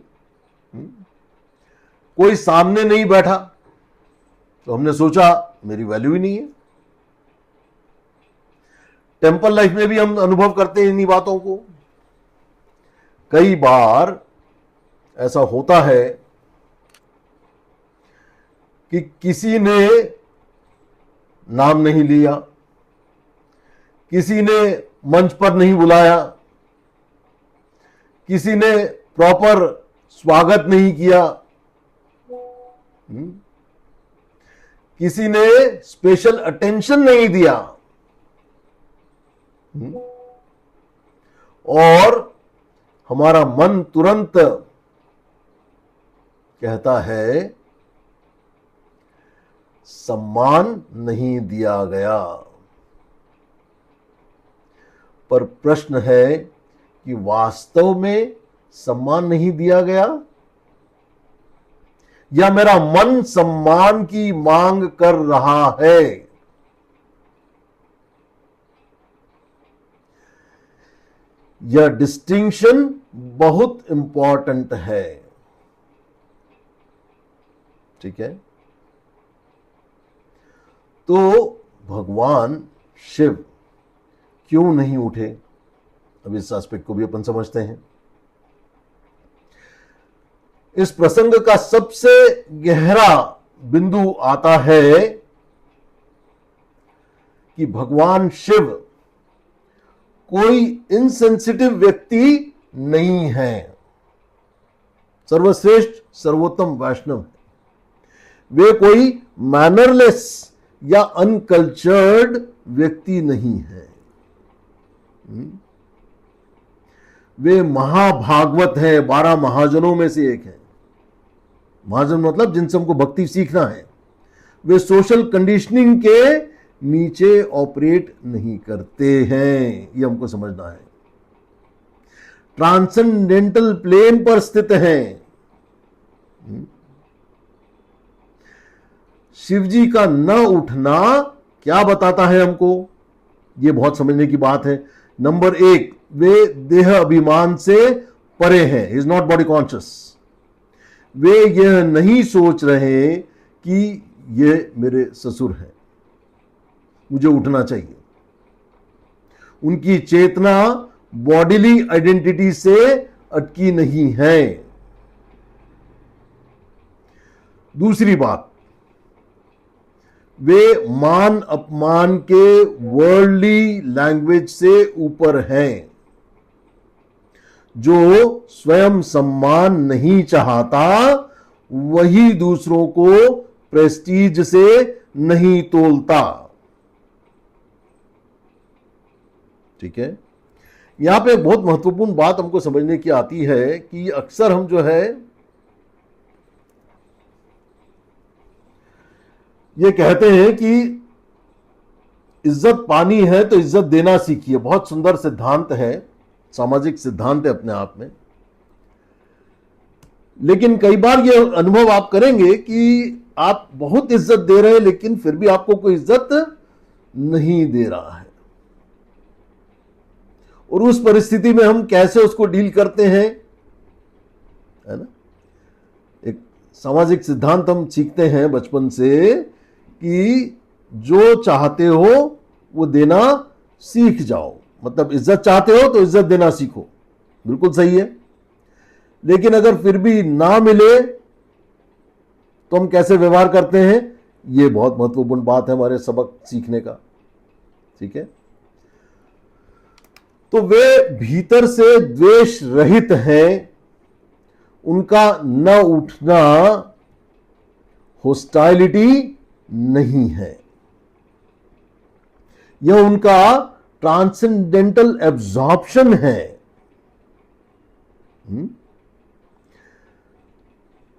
C: कोई सामने नहीं बैठा, तो हमने सोचा मेरी वैल्यू ही नहीं है। टेंपल लाइफ में भी हम अनुभव करते हैं इन्हीं बातों को। कई बार ऐसा होता है कि किसी ने नाम नहीं लिया, किसी ने मंच पर नहीं बुलाया, किसी ने प्रॉपर स्वागत नहीं किया, किसी ने स्पेशल अटेंशन नहीं दिया, और हमारा मन तुरंत कहता है सम्मान नहीं दिया गया। पर प्रश्न है कि वास्तव में सम्मान नहीं दिया गया, या मेरा मन सम्मान की मांग कर रहा है? यह डिस्टिंक्शन बहुत इंपॉर्टेंट है। ठीक है, तो भगवान शिव क्यों नहीं उठे, अब इस एस्पेक्ट को भी अपन समझते हैं। इस प्रसंग का सबसे गहरा बिंदु आता है कि भगवान शिव कोई इनसेंसिटिव व्यक्ति नहीं है, सर्वश्रेष्ठ सर्वोत्तम वैष्णव है। वे कोई मैनरलेस या अनकल्चर्ड व्यक्ति नहीं है। वे महाभागवत है, 12 महाजनों में से एक है। महाजन मतलब जिनसे हमको भक्ति सीखना है। वे सोशल कंडीशनिंग के नीचे ऑपरेट नहीं करते हैं, ये हमको समझना है। ट्रांसेंडेंटल प्लेन पर स्थित हैं। शिव जी का न उठना क्या बताता है हमको, ये बहुत समझने की बात है। नंबर 1, वे देह अभिमान से परे हैं, इज नॉट बॉडी कॉन्शियस। वे यह नहीं सोच रहे कि ये मेरे ससुर हैं, मुझे उठना चाहिए। उनकी चेतना बॉडीली आइडेंटिटी से अटकी नहीं है। दूसरी बात, वे मान अपमान के वर्ल्डली लैंग्वेज से ऊपर हैं। जो स्वयं सम्मान नहीं चाहता, वही दूसरों को प्रेस्टीज से नहीं तोलता। ठीक है, यहां पे बहुत महत्वपूर्ण बात हमको समझने की आती है कि अक्सर हम जो है ये कहते हैं कि इज्जत पानी है तो इज्जत देना सीखिए। बहुत सुंदर सिद्धांत है, सामाजिक सिद्धांत है अपने आप में। लेकिन कई बार ये अनुभव आप करेंगे कि आप बहुत इज्जत दे रहे हैं लेकिन फिर भी आपको कोई इज्जत नहीं दे रहा है, और उस परिस्थिति में हम कैसे उसको डील करते हैं, है ना। एक सामाजिक सिद्धांत हम सीखते हैं बचपन से कि जो चाहते हो वो देना सीख जाओ। मतलब इज्जत चाहते हो तो इज्जत देना सीखो, बिल्कुल सही है। लेकिन अगर फिर भी ना मिले तो हम कैसे व्यवहार करते हैं, ये बहुत महत्वपूर्ण बात है हमारे सबक सीखने का। ठीक है, तो वे भीतर से द्वेष रहित हैं, उनका न उठना हॉस्टाइलिटी नहीं है, यह उनका ट्रांसेंडेंटल एब्जॉर्प्शन है।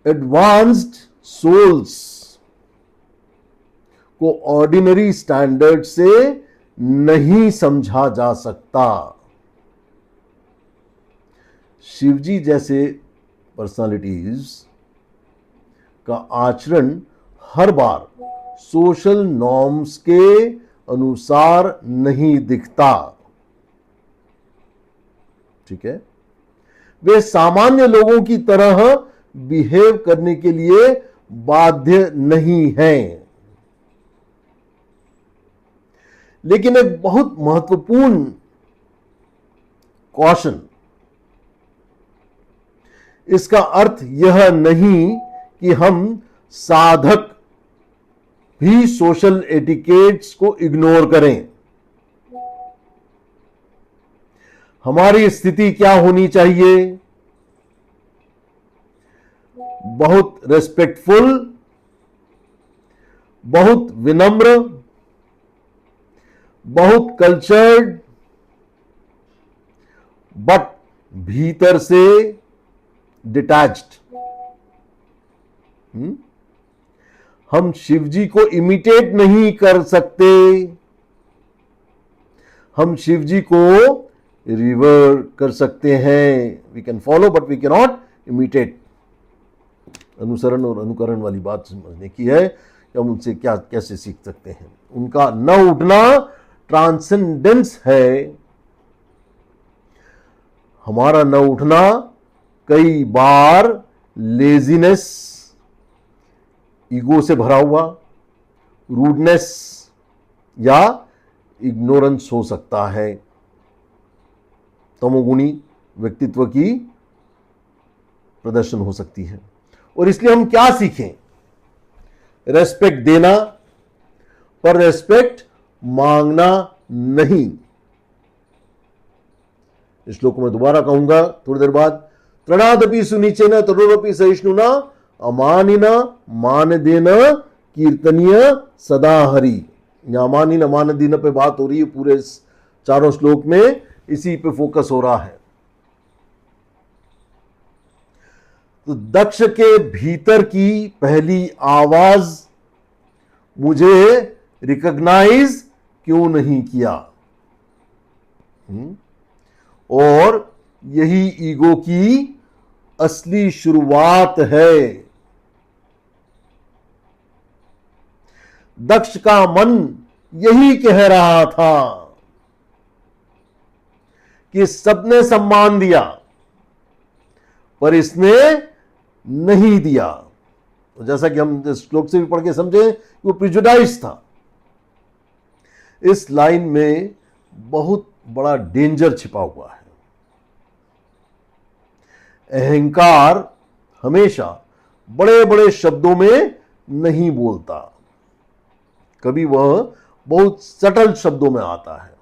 C: एडवांस्ड सोल्स को ऑर्डिनरी स्टैंडर्ड से नहीं समझा जा सकता। शिवजी जैसे पर्सनालिटीज का आचरण हर बार सोशल नॉर्म्स के अनुसार नहीं दिखता। ठीक है, वे सामान्य लोगों की तरह बिहेव करने के लिए बाध्य नहीं हैं। लेकिन एक बहुत महत्वपूर्ण कॉशन, इसका अर्थ यह नहीं कि हम साधक भी सोशल एटिकेट्स को इग्नोर करें। हमारी स्थिति क्या होनी चाहिए? बहुत रेस्पेक्टफुल, बहुत विनम्र, बहुत कल्चर्ड, बट भीतर से डिटैच्ड। हम शिवजी को इमिटेट नहीं कर सकते, हम शिवजी को रिवर कर सकते हैं। We can follow but we cannot imitate. अनुसरण और अनुकरण वाली बात समझने की है कि हम उनसे क्या कैसे सीख सकते हैं। उनका न उठना ट्रांसेंडेंस है, हमारा न उठना कई बार लेजीनेस, ईगो से भरा हुआ, रूडनेस या इग्नोरेंस हो सकता है। तमोगुणी व्यक्तित्व की प्रदर्शन हो सकती है। और इसलिए हम क्या सीखें? रेस्पेक्ट देना, पर रेस्पेक्ट मांगना नहीं। इस श्लोक को मैं दोबारा कहूंगा थोड़ी देर बाद। त्रणादपि सुनिचेन तरुरपि सहिष्णुना अमानिना मान देना कीर्तनीय सदा हरि। यहां अमानिन मान देना पे बात हो रही है पूरे चारों श्लोक में, इसी पे फोकस हो रहा है। तो दक्ष के भीतर की पहली आवाज, मुझे रिकॉग्नाइज क्यों नहीं किया? और यही ईगो की असली शुरुआत है। दक्ष का मन यही कह रहा था कि सबने सम्मान दिया पर इसने नहीं दिया। तो जैसा कि हम इस श्लोक से भी पढ़ के समझे, वो प्रिजुडाइज था। इस लाइन में बहुत बड़ा डेंजर छिपा हुआ है। अहंकार हमेशा बड़े बड़े शब्दों में नहीं बोलता, कभी वह बहुत सटल शब्दों में आता है।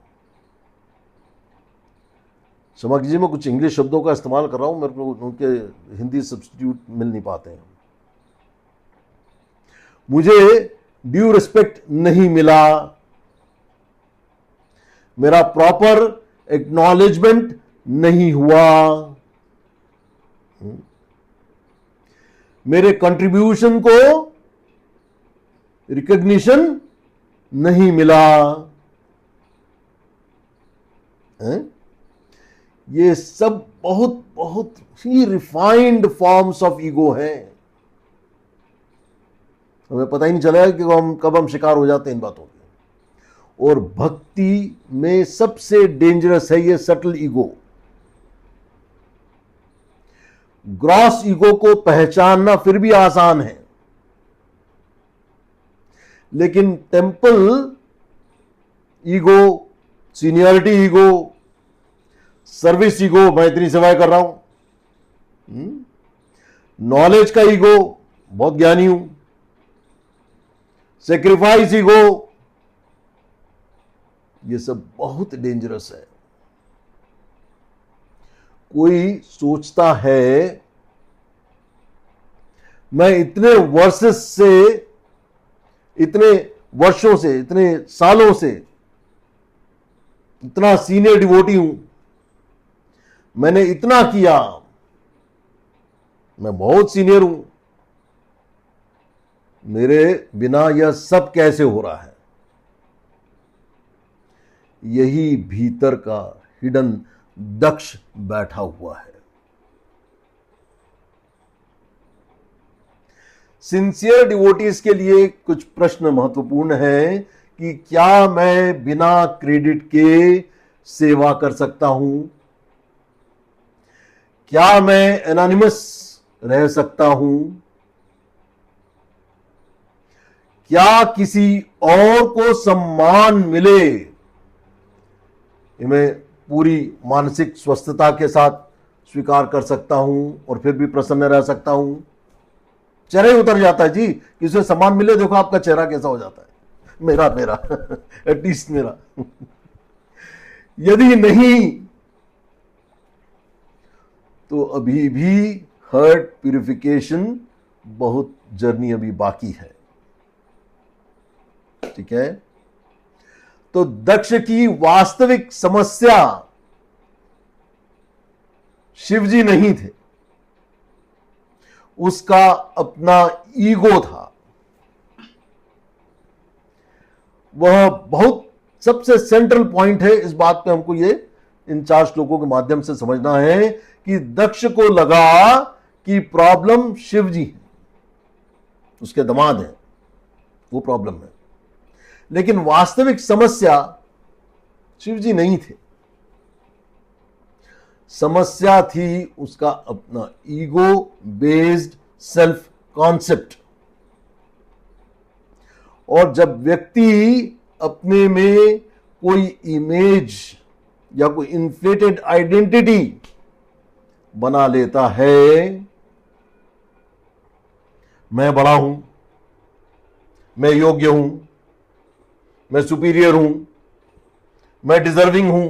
C: क्षमा कीजिए, मैं कुछ इंग्लिश शब्दों का इस्तेमाल कर रहा हूं, मेरे को उनके हिंदी सब्स्टिट्यूट मिल नहीं पाते हैं। मुझे ड्यू रिस्पेक्ट नहीं मिला, मेरा प्रॉपर एक्नॉलेजमेंट नहीं हुआ, मेरे कंट्रीब्यूशन को रिकॉग्निशन नहीं मिला। ये सब बहुत बहुत ही रिफाइंड फॉर्म्स ऑफ ईगो हैं। हमें पता ही नहीं चला कि कब हम शिकार हो जाते हैं इन बातों के। और भक्ति में सबसे डेंजरस है ये सटल ईगो। ग्रॉस ईगो को पहचानना फिर भी आसान है, लेकिन temple ego, seniority ego, service ego, मैं इतनी सेवाएं कर रहा हूं, नॉलेज का ईगो, बहुत ज्ञानी हूं, सेक्रीफाइस ईगो, ये सब बहुत डेंजरस है। कोई सोचता है मैं इतने वर्सेस से, इतने वर्षों से, इतने सालों से इतना सीनियर डिवोटी हूं, मैंने इतना किया, मैं बहुत सीनियर हूं, मेरे बिना यह सब कैसे हो रहा है? यही भीतर का हिडन दक्ष बैठा हुआ है। सिंसियर डिवोटीज के लिए कुछ प्रश्न महत्वपूर्ण है कि क्या मैं बिना क्रेडिट के सेवा कर सकता हूं? क्या मैं एनोनिमस रह सकता हूं? क्या किसी और को सम्मान मिले, मैं पूरी मानसिक स्वस्थता के साथ स्वीकार कर सकता हूं और फिर भी प्रसन्न रह सकता हूं? चेहरा ही उतर जाता है जी, किसी को सम्मान मिले, देखो आपका चेहरा कैसा हो जाता है, मेरा एटलीस्ट मेरा। यदि नहीं तो अभी भी हर्ट प्यूरिफिकेशन बहुत जर्नी अभी बाकी है। ठीक है, तो दक्ष की वास्तविक समस्या शिवजी नहीं थे, उसका अपना ईगो था। वह बहुत सबसे सेंट्रल पॉइंट है। इस बात पे हमको ये इन 4 श्लोकों के माध्यम से समझना है कि दक्ष को लगा कि प्रॉब्लम शिवजी है, उसके दामाद है, वो प्रॉब्लम है, लेकिन वास्तविक समस्या शिवजी नहीं थे। समस्या थी उसका अपना ईगो बेस्ड सेल्फ कॉन्सेप्ट। और जब व्यक्ति अपने में कोई इमेज या कोई इन्फ्लेटेड आइडेंटिटी बना लेता है, मैं बड़ा हूं, मैं योग्य हूं, मैं सुपीरियर हूं, मैं डिजर्विंग हूं,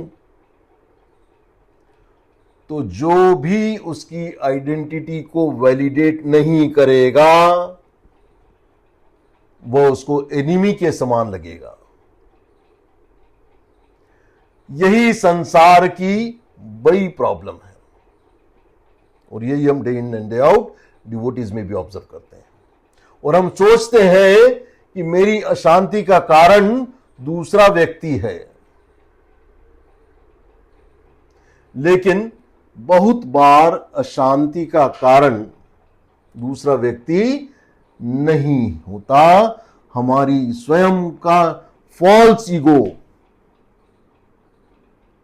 C: तो जो भी उसकी आइडेंटिटी को वैलिडेट नहीं करेगा वो उसको एनिमी के समान लगेगा। यही संसार की बड़ी प्रॉब्लम है और यही हम day in and day out devotees में भी ऑब्जर्व करते हैं। और हम सोचते हैं कि मेरी अशांति का कारण दूसरा व्यक्ति है, लेकिन बहुत बार अशांति का कारण दूसरा व्यक्ति नहीं होता, हमारी स्वयं का फॉल्स ईगो,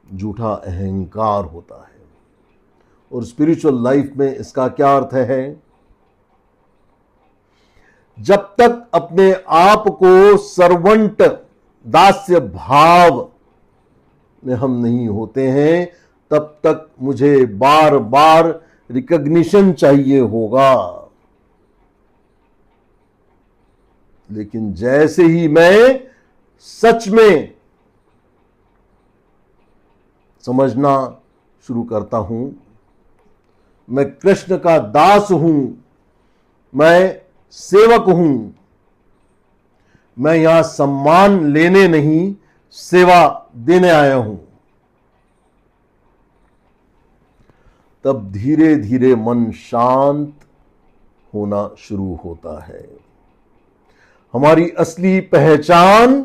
C: झूठा अहंकार होता है। और स्पिरिचुअल लाइफ में इसका क्या अर्थ है? जब तक अपने आप को सर्वेंट दास्य भाव में हम नहीं होते हैं, तब तक मुझे बार बार रिकॉग्निशन चाहिए होगा। लेकिन जैसे ही मैं सच में समझना शुरू करता हूं, मैं कृष्ण का दास हूं, मैं सेवक हूं, मैं यहां सम्मान लेने नहीं सेवा देने आया हूं, तब धीरे धीरे मन शांत होना शुरू होता है। हमारी असली पहचान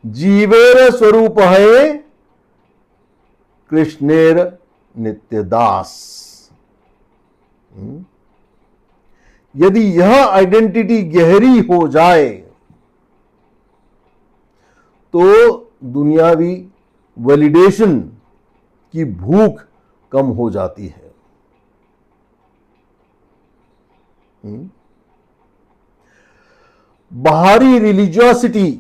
C: जीवेर स्वरूप है कृष्णेर नित्यदास। यदि यह आइडेंटिटी गहरी हो जाए तो दुनियावी वैलिडेशन की भूख कम हो जाती है। बाहरी रिलीजियोसिटी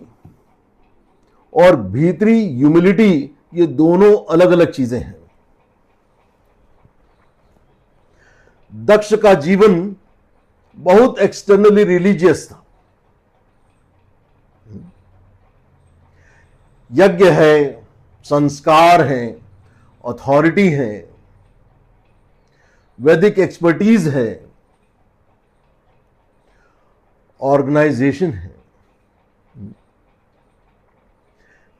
C: और भीतरी ह्यूमिलिटी, ये दोनों अलग अलग चीजें हैं। दक्ष का जीवन बहुत एक्सटर्नली रिलीजियस था। यज्ञ है, संस्कार है, अथॉरिटी है, वैदिक एक्सपर्टीज है, ऑर्गेनाइजेशन है।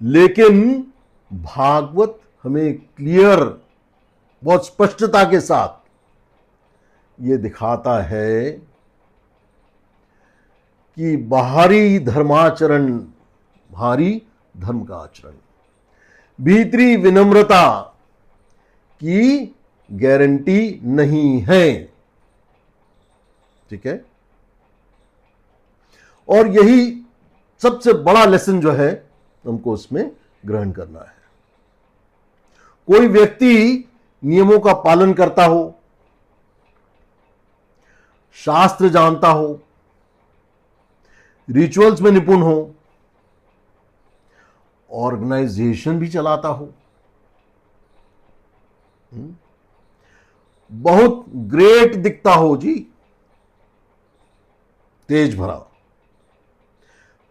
C: लेकिन भागवत हमें क्लियर, बहुत स्पष्टता के साथ ये दिखाता है कि बाहरी धर्माचरण, बाहरी धर्म का आचरण, भीतरी विनम्रता की गारंटी नहीं है। ठीक है? और यही सबसे बड़ा लेसन जो है हमको उसमें ग्रहण करना है। कोई व्यक्ति नियमों का पालन करता हो, शास्त्र जानता हो, रिचुअल्स में निपुण हो, ऑर्गेनाइजेशन भी चलाता हो, बहुत ग्रेट दिखता हो जी, तेज भरा,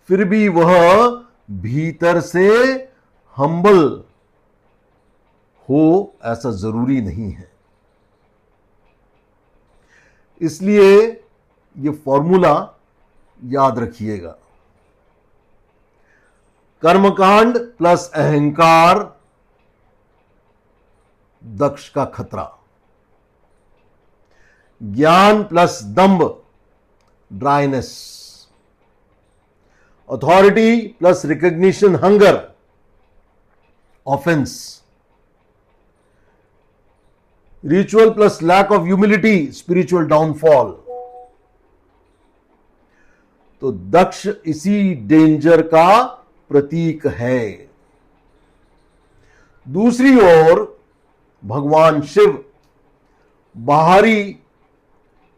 C: फिर भी वह भीतर से हम्बल हो, ऐसा जरूरी नहीं है। इसलिए ये फॉर्मूला याद रखिएगा। कर्मकांड प्लस अहंकार दक्ष का खतरा, ज्ञान प्लस दंभ dryness, authority plus recognition hunger offence, ritual plus lack of humility spiritual downfall. तो दक्ष इसी डेंजर का प्रतीक है। दूसरी ओर भगवान शिव बाहरी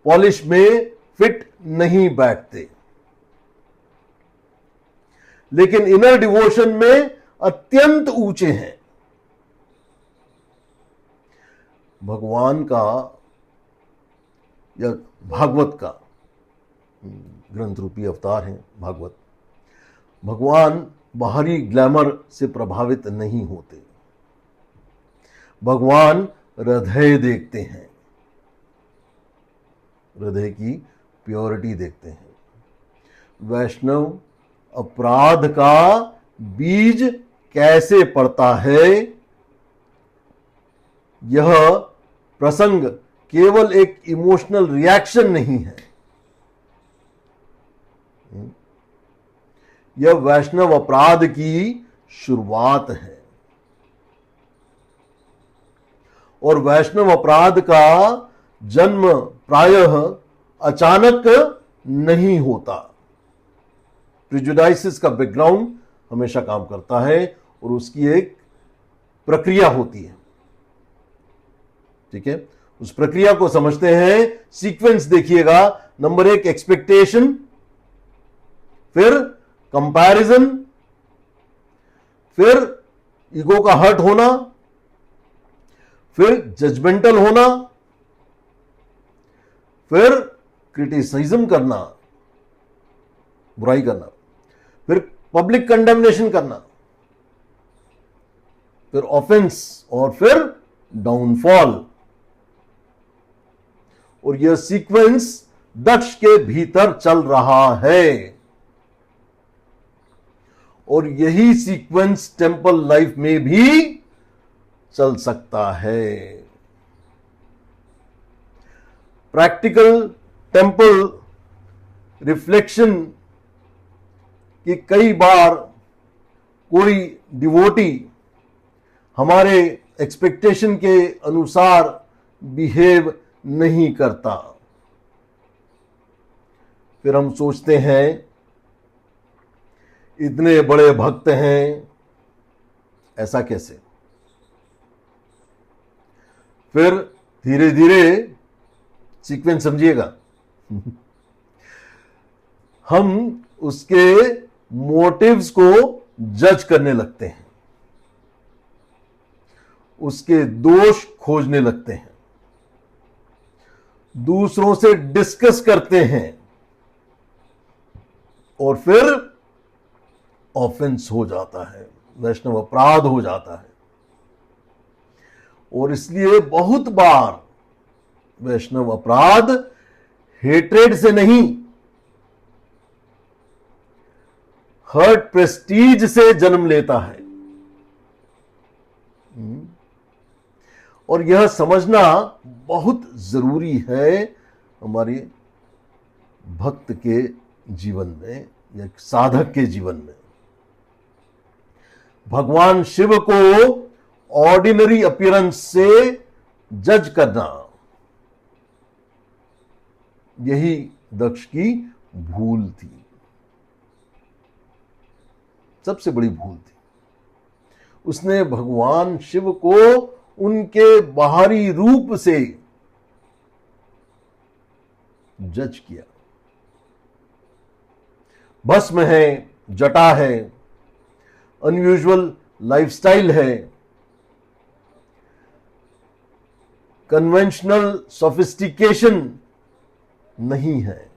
C: पॉलिश में फिट नहीं बैठते, लेकिन इनर डिवोशन में अत्यंत ऊंचे हैं। भगवान का या भागवत का ग्रंथ रूपी अवतार है भागवत। भगवान बाहरी ग्लैमर से प्रभावित नहीं होते। भगवान हृदय देखते हैं, हृदय की प्योरिटी देखते हैं। वैष्णव अपराध का बीज कैसे पड़ता है, यह प्रसंग केवल एक इमोशनल रिएक्शन नहीं है। यह वैष्णव अपराध की शुरुआत है। और वैष्णव अपराध का जन्म प्रायः अचानक नहीं होता। प्रिजुडाइसिस का बैकग्राउंड हमेशा काम करता है और उसकी एक प्रक्रिया होती है। ठीक है, उस प्रक्रिया को समझते हैं। सीक्वेंस देखिएगा। नंबर 1 एक्सपेक्टेशन, फिर कंपैरिजन, फिर ईगो का हर्ट होना, फिर जजमेंटल होना, फिर क्रिटिसिज्म करना, बुराई करना, फिर पब्लिक कंडेमनेशन करना, फिर ऑफेंस और फिर डाउनफॉल। और यह सीक्वेंस दक्ष के भीतर चल रहा है और यही सीक्वेंस टेंपल लाइफ में भी चल सकता है। प्रैक्टिकल टेम्पल रिफ्लेक्शन कि कई बार कोई डिवोटी हमारे एक्सपेक्टेशन के अनुसार बिहेव नहीं करता, फिर हम सोचते हैं इतने बड़े भक्त हैं, ऐसा कैसे। फिर धीरे धीरे सीक्वेंस समझिएगा हम उसके मोटिव्स को जज करने लगते हैं, उसके दोष खोजने लगते हैं, दूसरों से डिस्कस करते हैं और फिर ऑफेंस हो जाता है, वैष्णव अपराध हो जाता है। और इसलिए बहुत बार वैष्णव अपराध हेट्रेड से नहीं, हर्ट प्रेस्टीज से जन्म लेता है। और यह समझना बहुत जरूरी है हमारे भक्त के जीवन में या साधक के जीवन में। भगवान शिव को ऑर्डिनरी अपीयरेंस से जज करना, यही दक्ष की भूल थी, सबसे बड़ी भूल थी। उसने भगवान शिव को उनके बाहरी रूप से जज किया। भस्म है, जटा है, अनयूजुअल लाइफस्टाइल है, कन्वेंशनल सोफिस्टिकेशन नहीं है,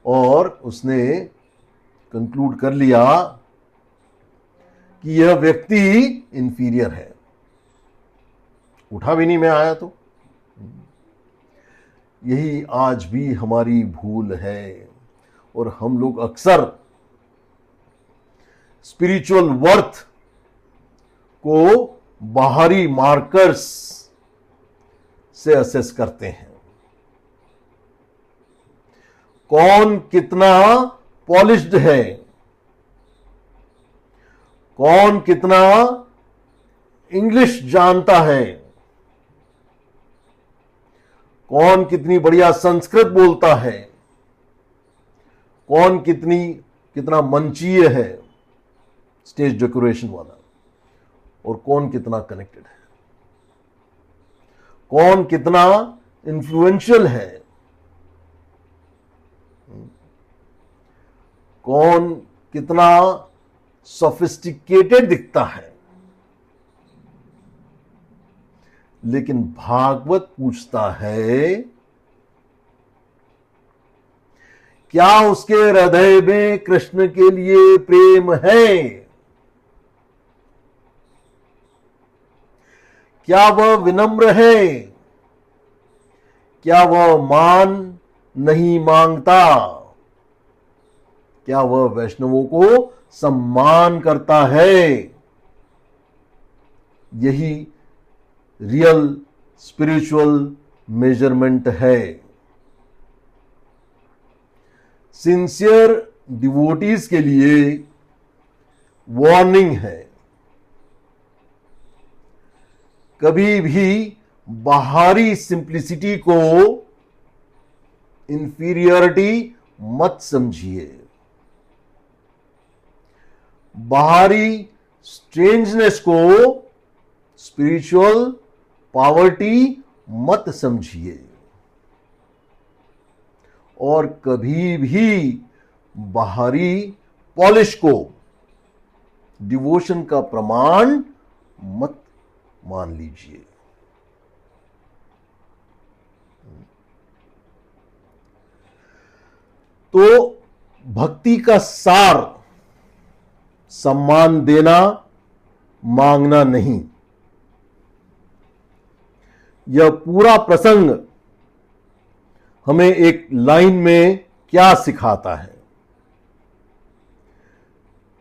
C: और उसने कंक्लूड कर लिया कि यह व्यक्ति इंफीरियर है। उठा भी नहीं मैं आया तो। यही आज भी हमारी भूल है, और हम लोग अक्सर स्पिरिचुअल वर्थ को बाहरी मार्कर्स से असेस करते हैं। कौन कितना पॉलिश्ड है, कौन कितना इंग्लिश जानता है, कौन कितनी बढ़िया संस्कृत बोलता है, कौन कितना मंचीय है, स्टेज डेकोरेशन वाला, और कौन कितना कनेक्टेड है, कौन कितना इन्फ्लुएंशियल है, कौन कितना सोफिस्टिकेटेड दिखता है। लेकिन भागवत पूछता है, क्या उसके हृदय में कृष्ण के लिए प्रेम है? क्या वह विनम्र है? क्या वह मान नहीं मांगता? क्या वह वैष्णवों को सम्मान करता है? यही रियल स्पिरिचुअल मेजरमेंट है। सिंसियर डिवोटीज के लिए वार्निंग है, कभी भी बाहरी सिंप्लिसिटी को इंफीरियरिटी मत समझिए, बाहरी स्ट्रेंजनेस को स्पिरिचुअल पॉवर्टी मत समझिए, और कभी भी बाहरी पॉलिश को डिवोशन का प्रमाण मत मान लीजिए। तो भक्ति का सार सम्मान देना, मांगना नहीं। यह पूरा प्रसंग हमें एक लाइन में क्या सिखाता है?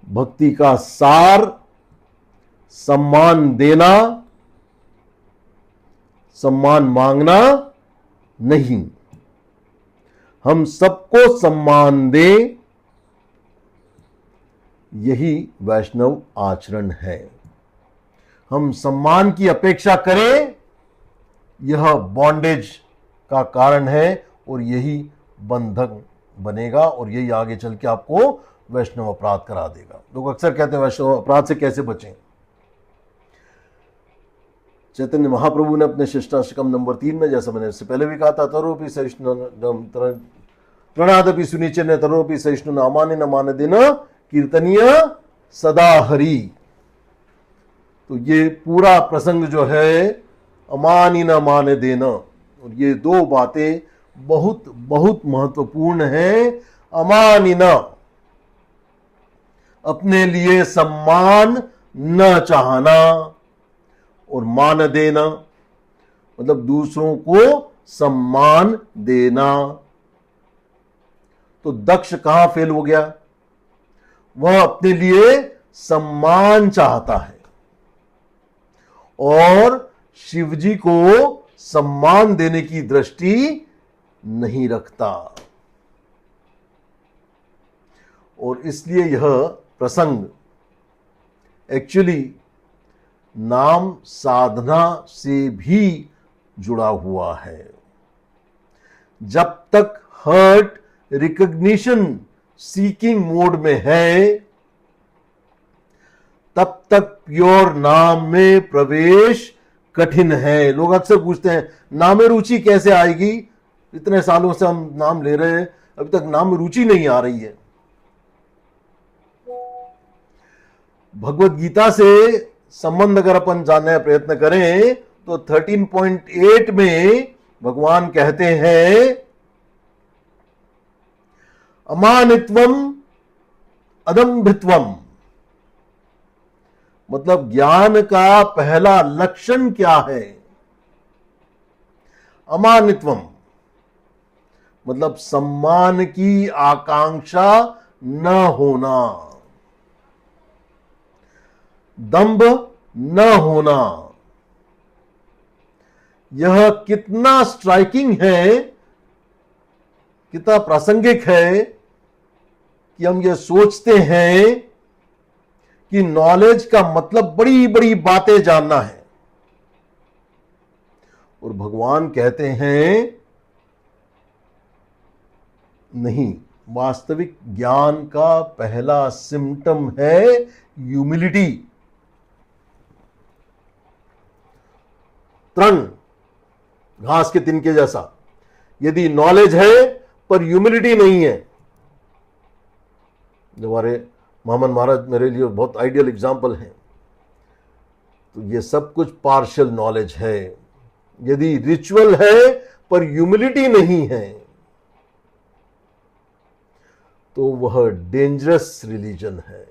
C: भक्ति का सार सम्मान देना, सम्मान मांगना नहीं। हम सबको सम्मान दें, यही वैष्णव आचरण है। हम सम्मान की अपेक्षा करें, यह बॉन्डेज का कारण है और यही बंधन बनेगा और यही आगे चल के आपको वैष्णव अपराध करा देगा। लोग अक्सर कहते हैं वैष्णव अपराध से कैसे बचें। चैतन्य महाप्रभु ने अपने शिष्टाष्टकम नंबर 3 में, जैसा मैंने इससे पहले भी कहा था, तरोपि सहिष्णु प्रणादपि सुनिचन तरोपि सहिष्णु नामाने न मान देना कीर्तनीय सदा हरि। तो ये पूरा प्रसंग जो है अमानी न मान देना, और ये दो बातें बहुत बहुत महत्वपूर्ण हैं। अमानिना, अपने लिए सम्मान न चाहना, और मान देना मतलब दूसरों को सम्मान देना। तो दक्ष कहां फेल हो गया? वह अपने लिए सम्मान चाहता है और शिवजी को सम्मान देने की दृष्टि नहीं रखता। और इसलिए यह प्रसंग एक्चुअली नाम साधना से भी जुड़ा हुआ है। जब तक हर्ट रिकॉग्निशन सीकिंग मोड में है, तब तक प्योर नाम में प्रवेश कठिन है। लोग अक्सर पूछते हैं नाम में रुचि कैसे आएगी? इतने सालों से हम नाम ले रहे हैं, अभी तक नाम में रुचि नहीं आ रही है। भगवत गीता से संबंध अगर अपन जानने का प्रयत्न करें तो 13.8 में भगवान कहते हैं अमानित्वम अदम्भित्वम, मतलब ज्ञान का पहला लक्षण क्या है? अमानित्वम मतलब सम्मान की आकांक्षा न होना, दंभ न होना। यह कितना स्ट्राइकिंग है, कितना प्रासंगिक है कि हम ये सोचते हैं कि नॉलेज का मतलब बड़ी बड़ी बातें जानना है, और भगवान कहते हैं नहीं, वास्तविक ज्ञान का पहला सिम्टम है ह्यूमिलिटी। तृण घास के तिनके जैसा, यदि नॉलेज है पर ह्यूमिलिटी नहीं है। जो हमारे मोहम्मद महाराज मेरे लिए बहुत आइडियल एग्जाम्पल हैं। तो ये सब कुछ पार्शियल नॉलेज है। यदि रिचुअल है पर ह्यूमिलिटी नहीं है तो वह डेंजरस रिलीजन है।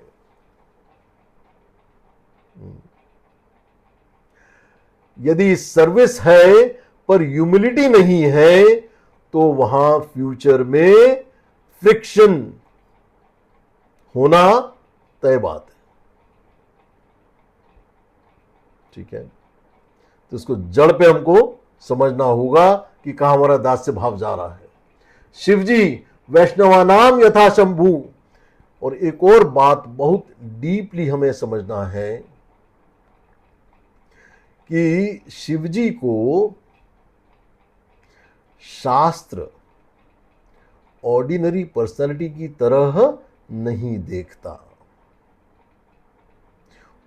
C: यदि सर्विस है पर ह्यूमिलिटी नहीं है तो वहां फ्यूचर में फ्रिक्शन होना तय बात है। ठीक है, तो इसको जड़ पे हमको समझना होगा कि कहां हमारा दास्य भाव जा रहा है। शिवजी वैष्णवानाम यथा शंभु। और एक और बात बहुत डीपली हमें समझना है कि शिवजी को शास्त्र ऑर्डिनरी पर्सनालिटी की तरह नहीं देखता।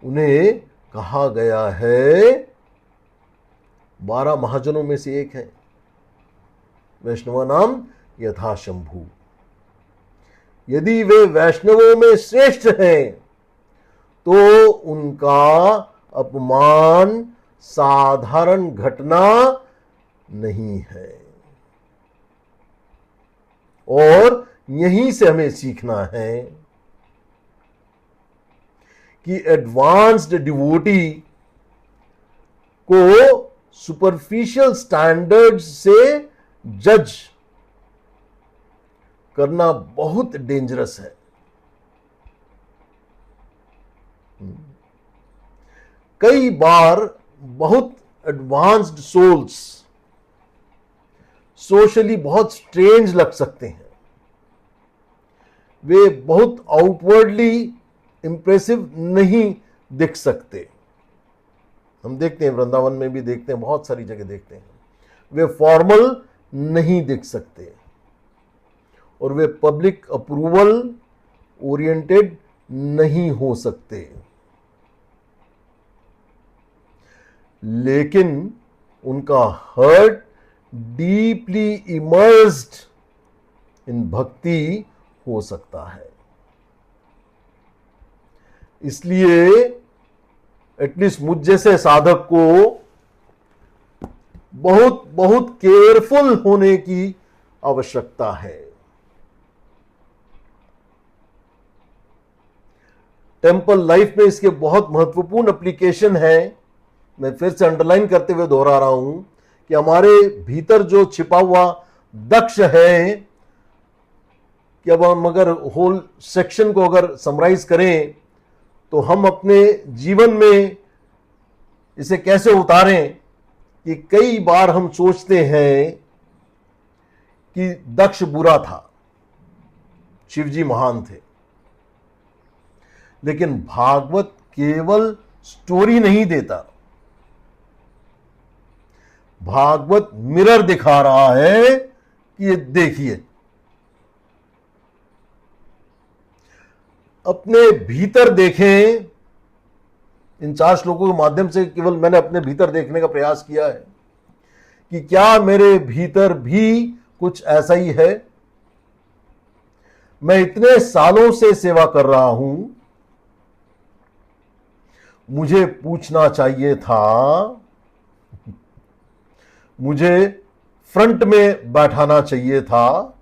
C: उन्हें कहा गया है 12 महाजनों में से एक है, वैष्णवानाम यथा शंभु। यदि वे वैष्णवों में श्रेष्ठ हैं तो उनका अपमान साधारण घटना नहीं है। और यहीं से हमें सीखना है कि एडवांस्ड डिवोटी को सुपरफिशियल स्टैंडर्ड्स से जज करना बहुत डेंजरस है। कई बार बहुत एडवांस्ड सोल्स सोशली बहुत स्ट्रेंज लग सकते हैं, वे बहुत आउटवर्डली इंप्रेसिव नहीं दिख सकते। हम देखते हैं वृंदावन में भी देखते हैं, बहुत सारी जगह देखते हैं, वे फॉर्मल नहीं दिख सकते और वे पब्लिक अप्रूवल ओरिएंटेड नहीं हो सकते। लेकिन उनका हार्ट डीपली इमर्स्ड इन भक्ति हो सकता है। इसलिए एटलीस्ट मुझ जैसे साधक को बहुत बहुत केयरफुल होने की आवश्यकता है। टेंपल लाइफ में इसके बहुत महत्वपूर्ण एप्लीकेशन है। मैं फिर से अंडरलाइन करते हुए दोहरा रहा हूं कि हमारे भीतर जो छिपा हुआ दक्ष है, कि अब हम अगर होल सेक्शन को अगर समराइज करें तो हम अपने जीवन में इसे कैसे उतारें कि कई बार हम सोचते हैं कि दक्ष बुरा था, शिवजी महान थे, लेकिन भागवत केवल स्टोरी नहीं देता, भागवत मिरर दिखा रहा है कि ये देखिए, अपने भीतर देखें। इन 4 श्लोकों के माध्यम से केवल मैंने अपने भीतर देखने का प्रयास किया है कि क्या मेरे भीतर भी कुछ ऐसा ही है। मैं इतने सालों से सेवा कर रहा हूं, मुझे पूछना चाहिए था, मुझे फ्रंट में बैठाना चाहिए था,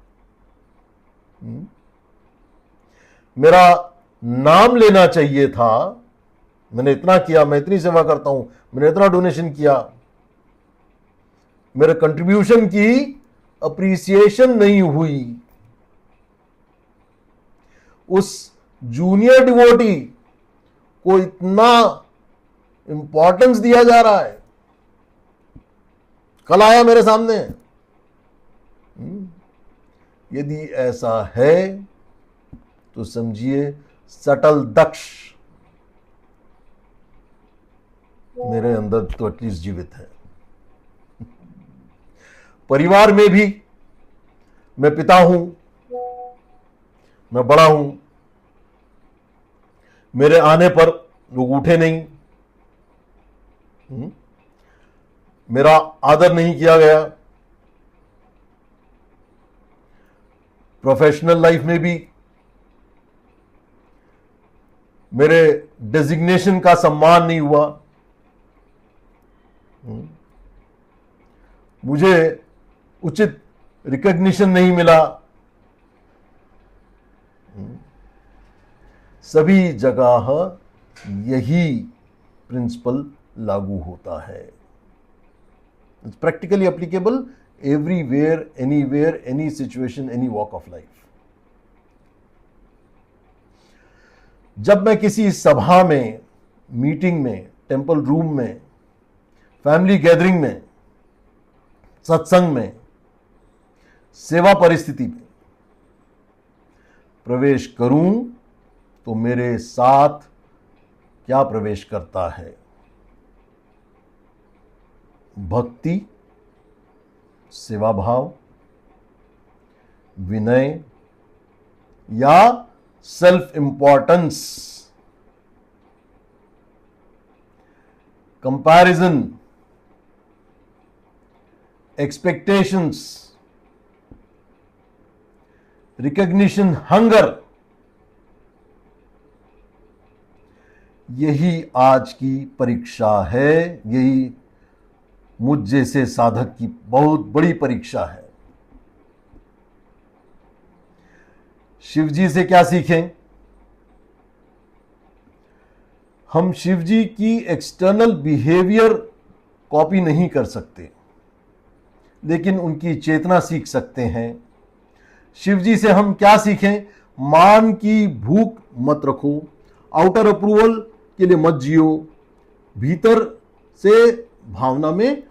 C: मेरा नाम लेना चाहिए था। मैंने इतना किया, मैं इतनी सेवा करता हूं, मैंने इतना डोनेशन किया, मेरे कंट्रीब्यूशन की अप्रिसिएशन नहीं हुई। उस जूनियर डिवोटी को इतना इंपॉर्टेंस दिया जा रहा है, कल आया मेरे सामने। यदि ऐसा है तो समझिए सटल दक्ष मेरे अंदर तो एटलीस्ट जीवित है। परिवार में भी मैं पिता हूं, मैं बड़ा हूं, मेरे आने पर लोग उठे नहीं, मेरा आदर नहीं किया गया। प्रोफेशनल लाइफ में भी मेरे डेजिग्नेशन का सम्मान नहीं हुआ, मुझे उचित रिकॉग्निशन नहीं मिला। सभी जगह यही प्रिंसिपल लागू होता है। It's practically applicable everywhere, anywhere, any situation, any walk of life. जब मैं किसी सभा में, मीटिंग में, टेंपल रूम में, फैमिली गैदरिंग में, सत्संग में, सेवा परिस्थिति में प्रवेश करूं तो मेरे साथ क्या प्रवेश करता है? भक्ति, सेवा भाव, विनय या self importance, comparison, expectations, recognition, hunger, यही आज की परीक्षा है। यही मुझ जैसे साधक की बहुत बड़ी परीक्षा है। शिवजी से क्या सीखें? हम शिवजी की एक्सटर्नल बिहेवियर कॉपी नहीं कर सकते, लेकिन उनकी चेतना सीख सकते हैं। शिवजी से हम क्या सीखें? मान की भूख मत रखो, आउटर अप्रूवल के लिए मत जियो, भीतर से भावना में,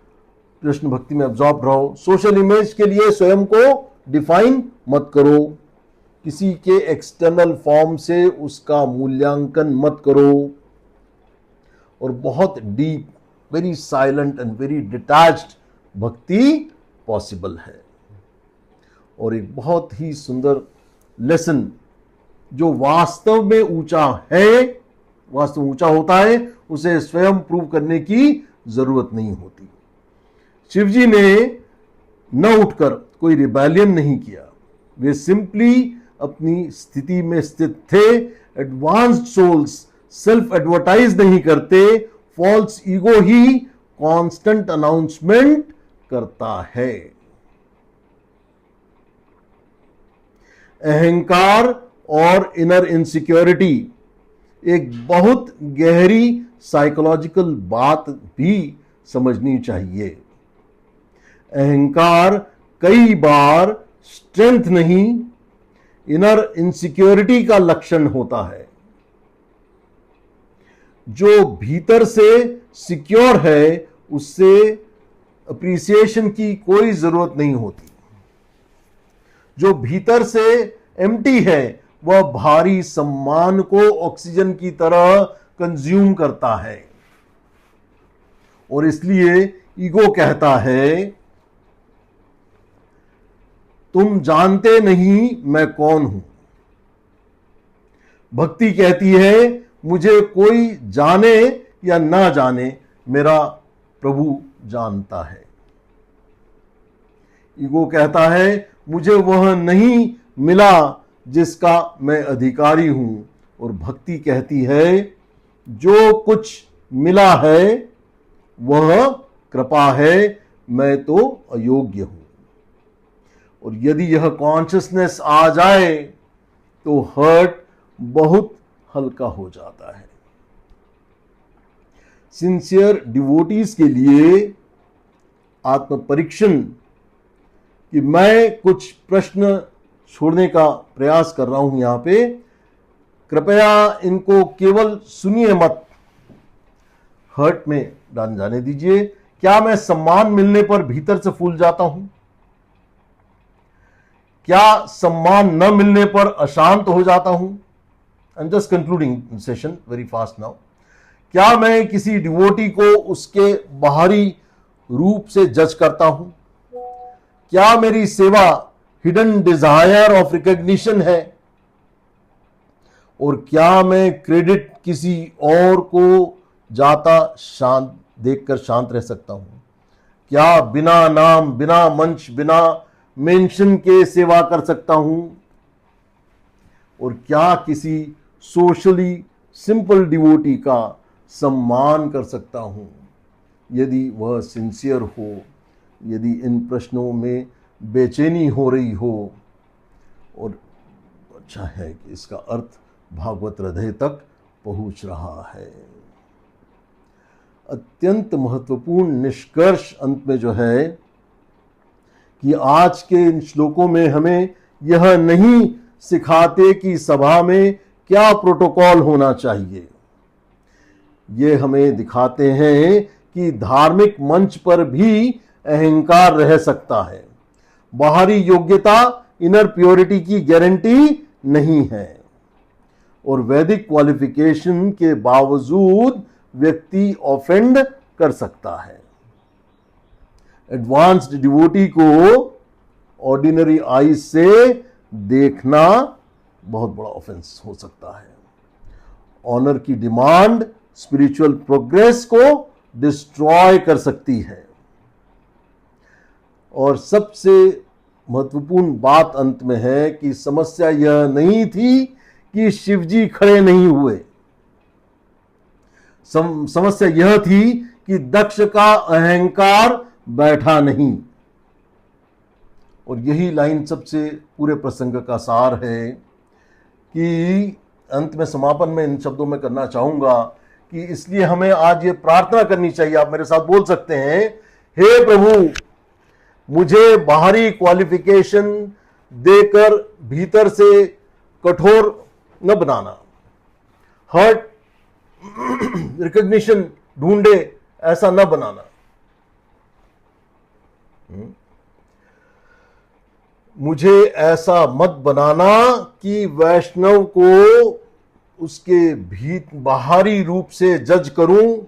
C: कृष्ण भक्ति में एब्जॉर्ब रहो। सोशल इमेज के लिए स्वयं को डिफाइन मत करो, किसी के एक्सटर्नल फॉर्म से उसका मूल्यांकन मत करो, और बहुत deep, very silent and very detached भक्ति पॉसिबल है। और एक बहुत ही सुंदर लेसन, जो वास्तव में ऊंचा है, वास्तव में ऊंचा होता है, उसे स्वयं प्रूव करने की जरूरत नहीं होती। शिवजी ने न उठकर कोई रिबेलियन नहीं किया, वे सिंपली अपनी स्थिति में स्थित थे। एडवांस्ड सोल्स सेल्फ एडवर्टाइज नहीं करते, फॉल्स ईगो ही कांस्टेंट अनाउंसमेंट करता है। अहंकार और इनर इनसिक्योरिटी एक बहुत गहरी साइकोलॉजिकल बात भी समझनी चाहिए। अहंकार कई बार स्ट्रेंथ नहीं, इनर इनसिक्योरिटी का लक्षण होता है। जो भीतर से सिक्योर है उससे अप्रिसिएशन की कोई जरूरत नहीं होती। जो भीतर से एम्प्टी है वह भारी सम्मान को ऑक्सीजन की तरह कंज्यूम करता है, और इसलिए ईगो कहता है तुम जानते नहीं मैं कौन हूं। भक्ति कहती है मुझे कोई जाने या ना जाने, मेरा प्रभु जानता है। ईगो कहता है मुझे वह नहीं मिला जिसका मैं अधिकारी हूं, और भक्ति कहती है जो कुछ मिला है वह कृपा है, मैं तो अयोग्य हूं। और यदि यह कॉन्शियसनेस आ जाए तो हर्ट बहुत हल्का हो जाता है। सिंसियर डिवोटीज के लिए आत्म परीक्षण, कि मैं कुछ प्रश्न छोड़ने का प्रयास कर रहा हूं यहां पे, कृपया इनको केवल सुनिए मत, हर्ट में डाल जाने दीजिए। क्या मैं सम्मान मिलने पर भीतर से फूल जाता हूं? क्या सम्मान न मिलने पर अशांत हो जाता हूं? I am just concluding session very fast now. क्या मैं किसी डिवोटी को उसके बाहरी रूप से जज करता हूं? क्या मेरी सेवा हिडन डिजायर ऑफ रिकॉग्निशन है? और क्या मैं क्रेडिट किसी और को जाता शांत देखकर शांत रह सकता हूं? क्या बिना नाम, बिना मंच, बिना मेंशन के सेवा कर सकता हूं? और क्या किसी सोशली सिंपल डिवोटी का सम्मान कर सकता हूं यदि वह सिंसियर हो, यदि इन प्रश्नों में बेचैनी हो रही हो? और अच्छा है कि इसका अर्थ भागवत हृदय तक पहुंच रहा है। अत्यंत महत्वपूर्ण निष्कर्ष अंत में जो है कि आज के इन श्लोकों में हमें यह नहीं सिखाते कि सभा में क्या प्रोटोकॉल होना चाहिए। ये हमें दिखाते हैं कि धार्मिक मंच पर भी अहंकार रह सकता है। बाहरी योग्यता इनर प्योरिटी की गारंटी नहीं है, और वैदिक क्वालिफिकेशन के बावजूद व्यक्ति ऑफेंड कर सकता है। एडवांस्ड डिवोटी को ऑर्डिनरी आईज से देखना बहुत बड़ा ऑफेंस हो सकता है। ऑनर की डिमांड स्पिरिचुअल प्रोग्रेस को डिस्ट्रॉय कर सकती है। और सबसे महत्वपूर्ण बात अंत में है कि समस्या यह नहीं थी कि शिवजी खड़े नहीं हुए, समस्या यह थी कि दक्ष का अहंकार बैठा नहीं। और यही लाइन सबसे पूरे प्रसंग का सार है कि अंत में समापन में इन शब्दों में करना चाहूंगा कि इसलिए हमें आज ये प्रार्थना करनी चाहिए। आप मेरे साथ बोल सकते हैं, हे प्रभु, मुझे बाहरी क्वालिफिकेशन देकर भीतर से कठोर न बनाना, हर्ट रिकॉग्निशन ढूंढे ऐसा न बनाना। मुझे ऐसा मत बनाना कि वैष्णव को उसके बाहरी रूप से जज करूं।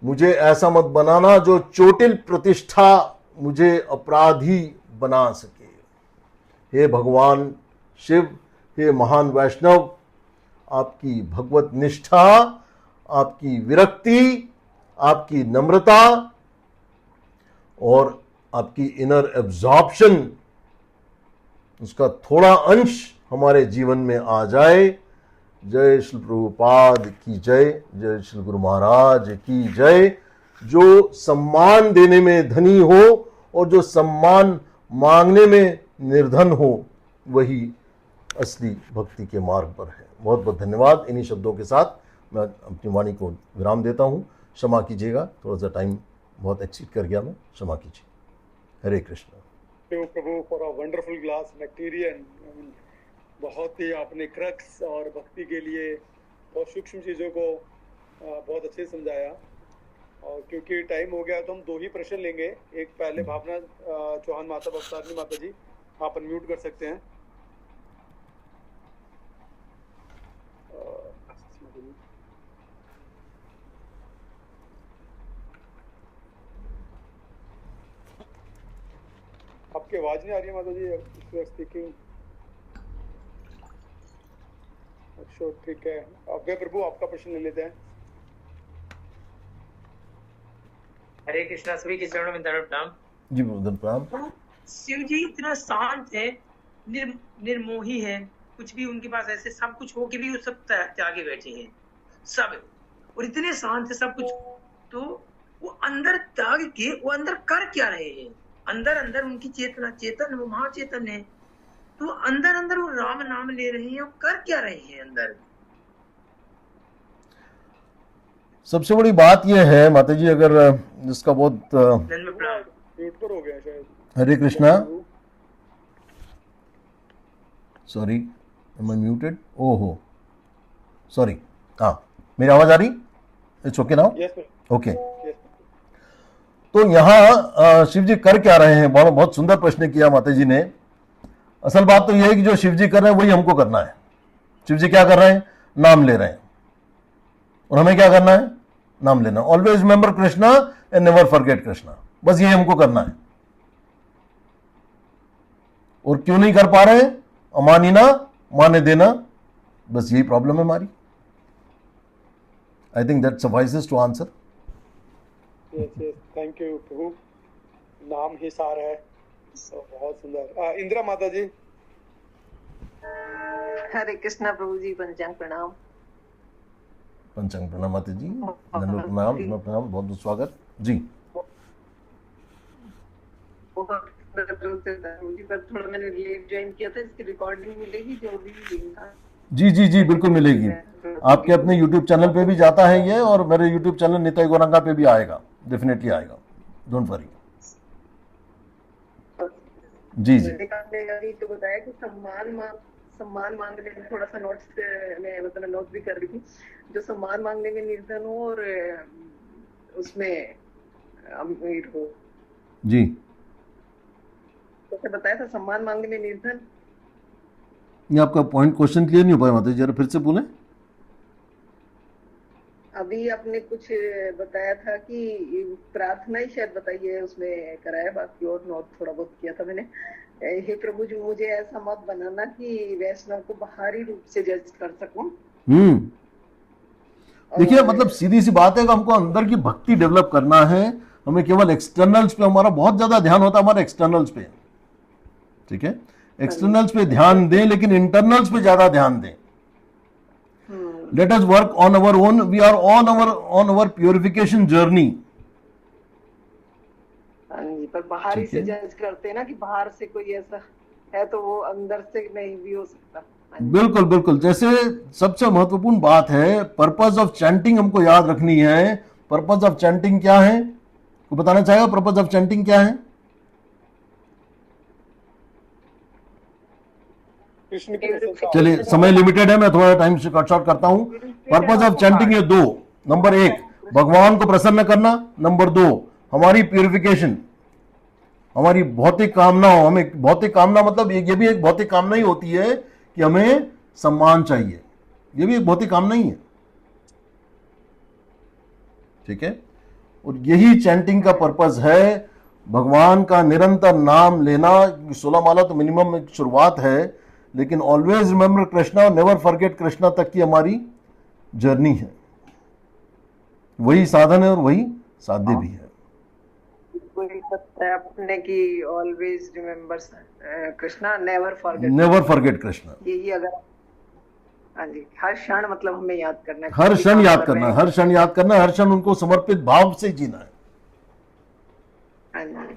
C: मुझे ऐसा मत बनाना जो चोटिल प्रतिष्ठा मुझे अपराधी बना सके। हे भगवान शिव, हे महान वैष्णव, आपकी भगवत निष्ठा, आपकी विरक्ति, आपकी नम्रता और आपकी इनर एब्जॉर्प्शन, उसका थोड़ा अंश हमारे जीवन में आ जाए। जय श्री प्रभुपाद की जय, जय श्री गुरु महाराज की जय। जो सम्मान देने में धनी हो और जो सम्मान मांगने में निर्धन हो, वही असली भक्ति के मार्ग पर है। बहुत बहुत धन्यवाद। इन्हीं शब्दों के साथ मैं अपनी वाणी को विराम देता हूँ। क्षमा कीजिएगा, थोड़ा सा टाइम बहुत एक्सीड कर गया मैं, क्षमा कीजिए। हरे कृष्ण।
J: प्रभु for a wonderful class nectarean. बहुत ही आपने क्रक्स और भक्ति के लिए बहुत सूक्ष्म चीज़ों को बहुत अच्छे से समझाया। और क्योंकि टाइम हो गया तो हम 2 ही प्रश्न लेंगे। एक पहले भावना चौहान माता, बख्तारनी माता जी, आप अनम्यूट कर सकते हैं। आपकी आवाज नहीं आ रही है माता जी, स्पीकिंग। अच्छा ठीक है, अभय प्रभु आपका प्रश्न ले लेते हैं।
K: हरे कृष्णा, सभी के चरणों में दंड प्रणाम।
C: जी प्रणाम।
K: शिव जी इतना शांत है, निर्मोही है, कुछ भी उनके पास ऐसे सब कुछ हो के भी वो सब त्यागे बैठे हैं सब, और इतने शांत है सब कुछ। तो वो अंदर त्याग के वो अंदर कर क्या रहे हैं? अंदर अंदर उनकी चेतना, चेतन वो महाचेतन है, तो अंदर अंदर वो राम नाम ले रहे हैं, और कर क्या रहे हैं अंदर?
C: सबसे बड़ी बात यह है माता जी, अगर जिसका बहुत
J: हो गया शायद।
C: हरे कृष्णा, सॉरी, एम आई म्यूटेड? ओहो सॉरी। हाँ, मेरी आवाज आ रही? It's okay now? ओके। तो यहाँ शिव जी कर क्या रहे हैं? बहुत सुंदर प्रश्न किया माता जी ने। असल बात तो यह है कि जो शिव जी कर रहे हैं वही हमको करना है। शिव जी क्या कर रहे हैं? नाम ले रहे हैं। और हमें क्या करना है? नाम लेना। Always remember Krishna and never forget Krishna, बस यही हमको करना है। और क्यों नहीं कर पा रहे हैं? अमानिना, माने देना, बस यही प्रॉब्लम है हमारी। I think that suffices to answer.
J: Thank you प्रभु, नाम ही सार है। बहुत सुंदर। इंदिरा माता जी।
I: हरे कृष्णा प्रभु जी, पंचांग प्रणाम।
C: पंचांग प्रणाम माता जी, धन्यवाद प्रणाम, प्रणाम, बहुत बहुत स्वागत जी।
I: पर थोड़ा मैंने लेट ज्वाइन किया था, इसकी रिकॉर्डिंग मिलेगी जो भी लिंक था?
C: जी जी जी बिल्कुल मिलेगी। आपके अपने YouTube चैनल पे भी जाता है ये, और मेरे YouTube चैनल निताई गौरंगा पे भी आएगा, डेफिनेटली आएगा, डोंट वरी। जी जी।
I: अभी तो बताया कि सम्मान मांगने में थोड़ा सा नोट्स में, मतलब नोट भी कर रही थी, जो सम्मान मांगने में निर्धन हो और उसमें अमीर हो।
C: जी,
I: तो बताया था सम्मान मांगने में निर्धन।
C: ये आपका पॉइंट क्वेश्चन क्लियर नहीं हो पाया माता जी, जरा फिर से बोलें।
I: अभी आपने कुछ बताया था कि प्रार्थना ही शायद बताइए उसमें कराया, बाकी और नोट थोड़ा बहुत किया था मैंने। हे प्रभु जी, मुझे ऐसा मत बनाना कि वैष्णव को बाहरी रूप से जज कर सकूं।
C: देखिए, मतलब सीधी सी बात है कि हमको अंदर की भक्ति डेवलप करना है। हमें केवल एक्सटर्नल्स पे हमारा बहुत ज्यादा ध्यान होता है, हमारे एक्सटर्नल्स पे, ठीक है। एक्सटर्नल्स पे ध्यान दें, लेकिन इंटरनल्स पे ज्यादा ध्यान दें। Let us work on our own, we are on our purification journey.
I: पर बाहरी से जज करते हैं ना कि बाहर से कोई ऐसा है तो वो अंदर से नहीं भी हो सकता।
C: बिल्कुल बिल्कुल। जैसे सबसे महत्वपूर्ण बात है, पर्पस ऑफ चैंटिंग हमको याद रखनी है। पर्पस ऑफ चैंटिंग क्या है? को बताना चाहेगा पर्पस ऑफ चैंटिंग क्या है? चलिए, समय लिमिटेड है, मैं थोड़ा टाइम से कट शॉर्ट करता हूं। पर्पस ऑफ चैंटिंग है 2। नंबर 1 भगवान को प्रसन्न करना, नंबर 2 हमारी प्यूरिफिकेशन। हमारी भौतिक कामना हो, हमें भौतिक कामना मतलब ये भी एक भौतिक कामना ही होती है कि हमें सम्मान चाहिए, ये भी एक भौतिक कामना ही है, ठीक है। और यही चैंटिंग का पर्पस है, भगवान का निरंतर नाम लेना। 16 माला तो मिनिमम एक शुरुआत है, लेकिन ऑलवेज रिमेंबर कृष्णा और नेवर फॉरगेट कृष्णा तक की हमारी जर्नी है। वही साधन है और वही साध्य भी है।
I: कोई बताया आपने कि always remember Krishna, never forget Krishna. यही अगर हाँ जी, हर क्षण मतलब हमें याद करना है,
C: हर क्षण याद करना है, हर क्षण याद करना है, हर क्षण उनको समर्पित भाव से जीना है।
I: हाँ जी,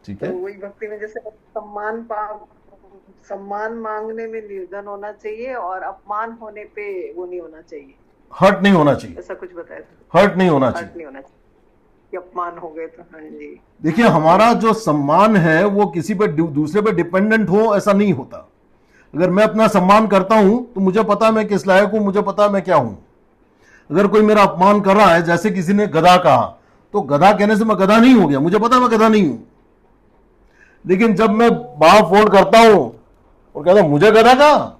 C: ठीक है।
I: तो वही भक्ति में जैसे सम्मान मांगने में निर्धन होना चाहिए और अपमान होने पे वो नहीं होना चाहिए,
C: हर्ट नहीं होना चाहिए,
I: ऐसा कुछ बताया था।
C: हर्ट नहीं होना चाहिए,
I: हर्ट नहीं होना चाहिए कि अपमान हो गए तो। हाँ जी,
C: देखिए हमारा जो सम्मान है वो किसी पे दूसरे पे डिपेंडेंट हो ऐसा नहीं होता। अगर मैं अपना सम्मान करता हूं तो मुझे पता है मैं किस लायक हूं, मुझे पता है मैं क्या हूं। अगर कोई मेरा अपमान कर रहा है, जैसे किसी ने गधा कहा, तो गधा कहने से मैं गधा नहीं हो गया, मुझे पता है मैं गधा नहीं हूं। लेकिन जब मैं बाह फोल्ड करता हूं और कहता हूं मुझे गधा कहा,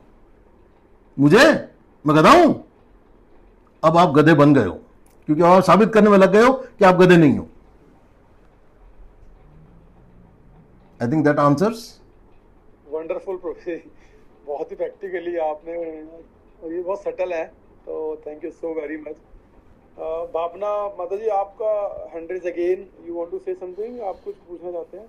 C: मैं गधा हूं, अब आप गधे बन गए हो, क्योंकि आप साबित करने में लग गए हो कि आप गधे नहीं हो। I think that answers.
J: Wonderful प्रोफी, बहुत ही प्रैक्टिकली आपने, और ये बहुत सटल है, तो thank you so very much. Bhavna माता जी, आपका 100 again, you want to say something, आप कुछ पूछना चाहते हैं?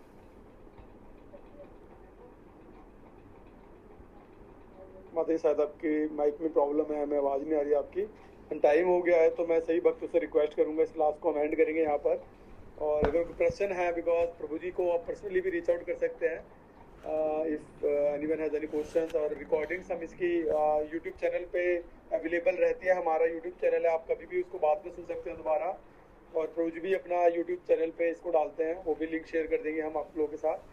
J: माता जी शायद आपकी माइक में प्रॉब्लम है, हमें आवाज नहीं आ रही आपकी। टाइम हो गया है, तो मैं सही भक्तों से रिक्वेस्ट करूंगा इस क्लास को हम एंड करेंगे यहाँ पर। और अगर कोई क्वेश्चन है, बिकॉज प्रभु जी को आप पर्सनली भी रीच आउट कर सकते हैं if anyone has any questions. और रिकॉर्डिंग्स हम इसकी यूट्यूब चैनल पे अवेलेबल रहती है, हमारा यूट्यूब चैनल है, आप कभी भी उसको बाद में सुन सकते हैं दोबारा। और प्रभु जी भी अपना यूट्यूब चैनल पे इसको डालते हैं, वो भी लिंक शेयर कर देंगे हम आप लोगों के साथ।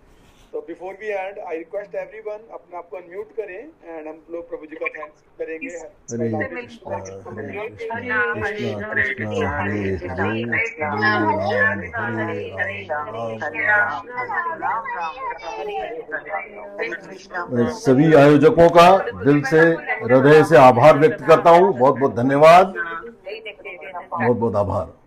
J: तो before we end, I request everyone अपने आप को अनम्यूट करें एंड हम लोग प्रभु जी का थैंक्स करेंगे।
C: हरे कृष्णा हरे कृष्णा कृष्णा कृष्णा हरे हरे मैं सभी आयोजकों का दिल से, हृदय से आभार व्यक्त करता हूँ। बहुत बहुत धन्यवाद, बहुत बहुत आभार।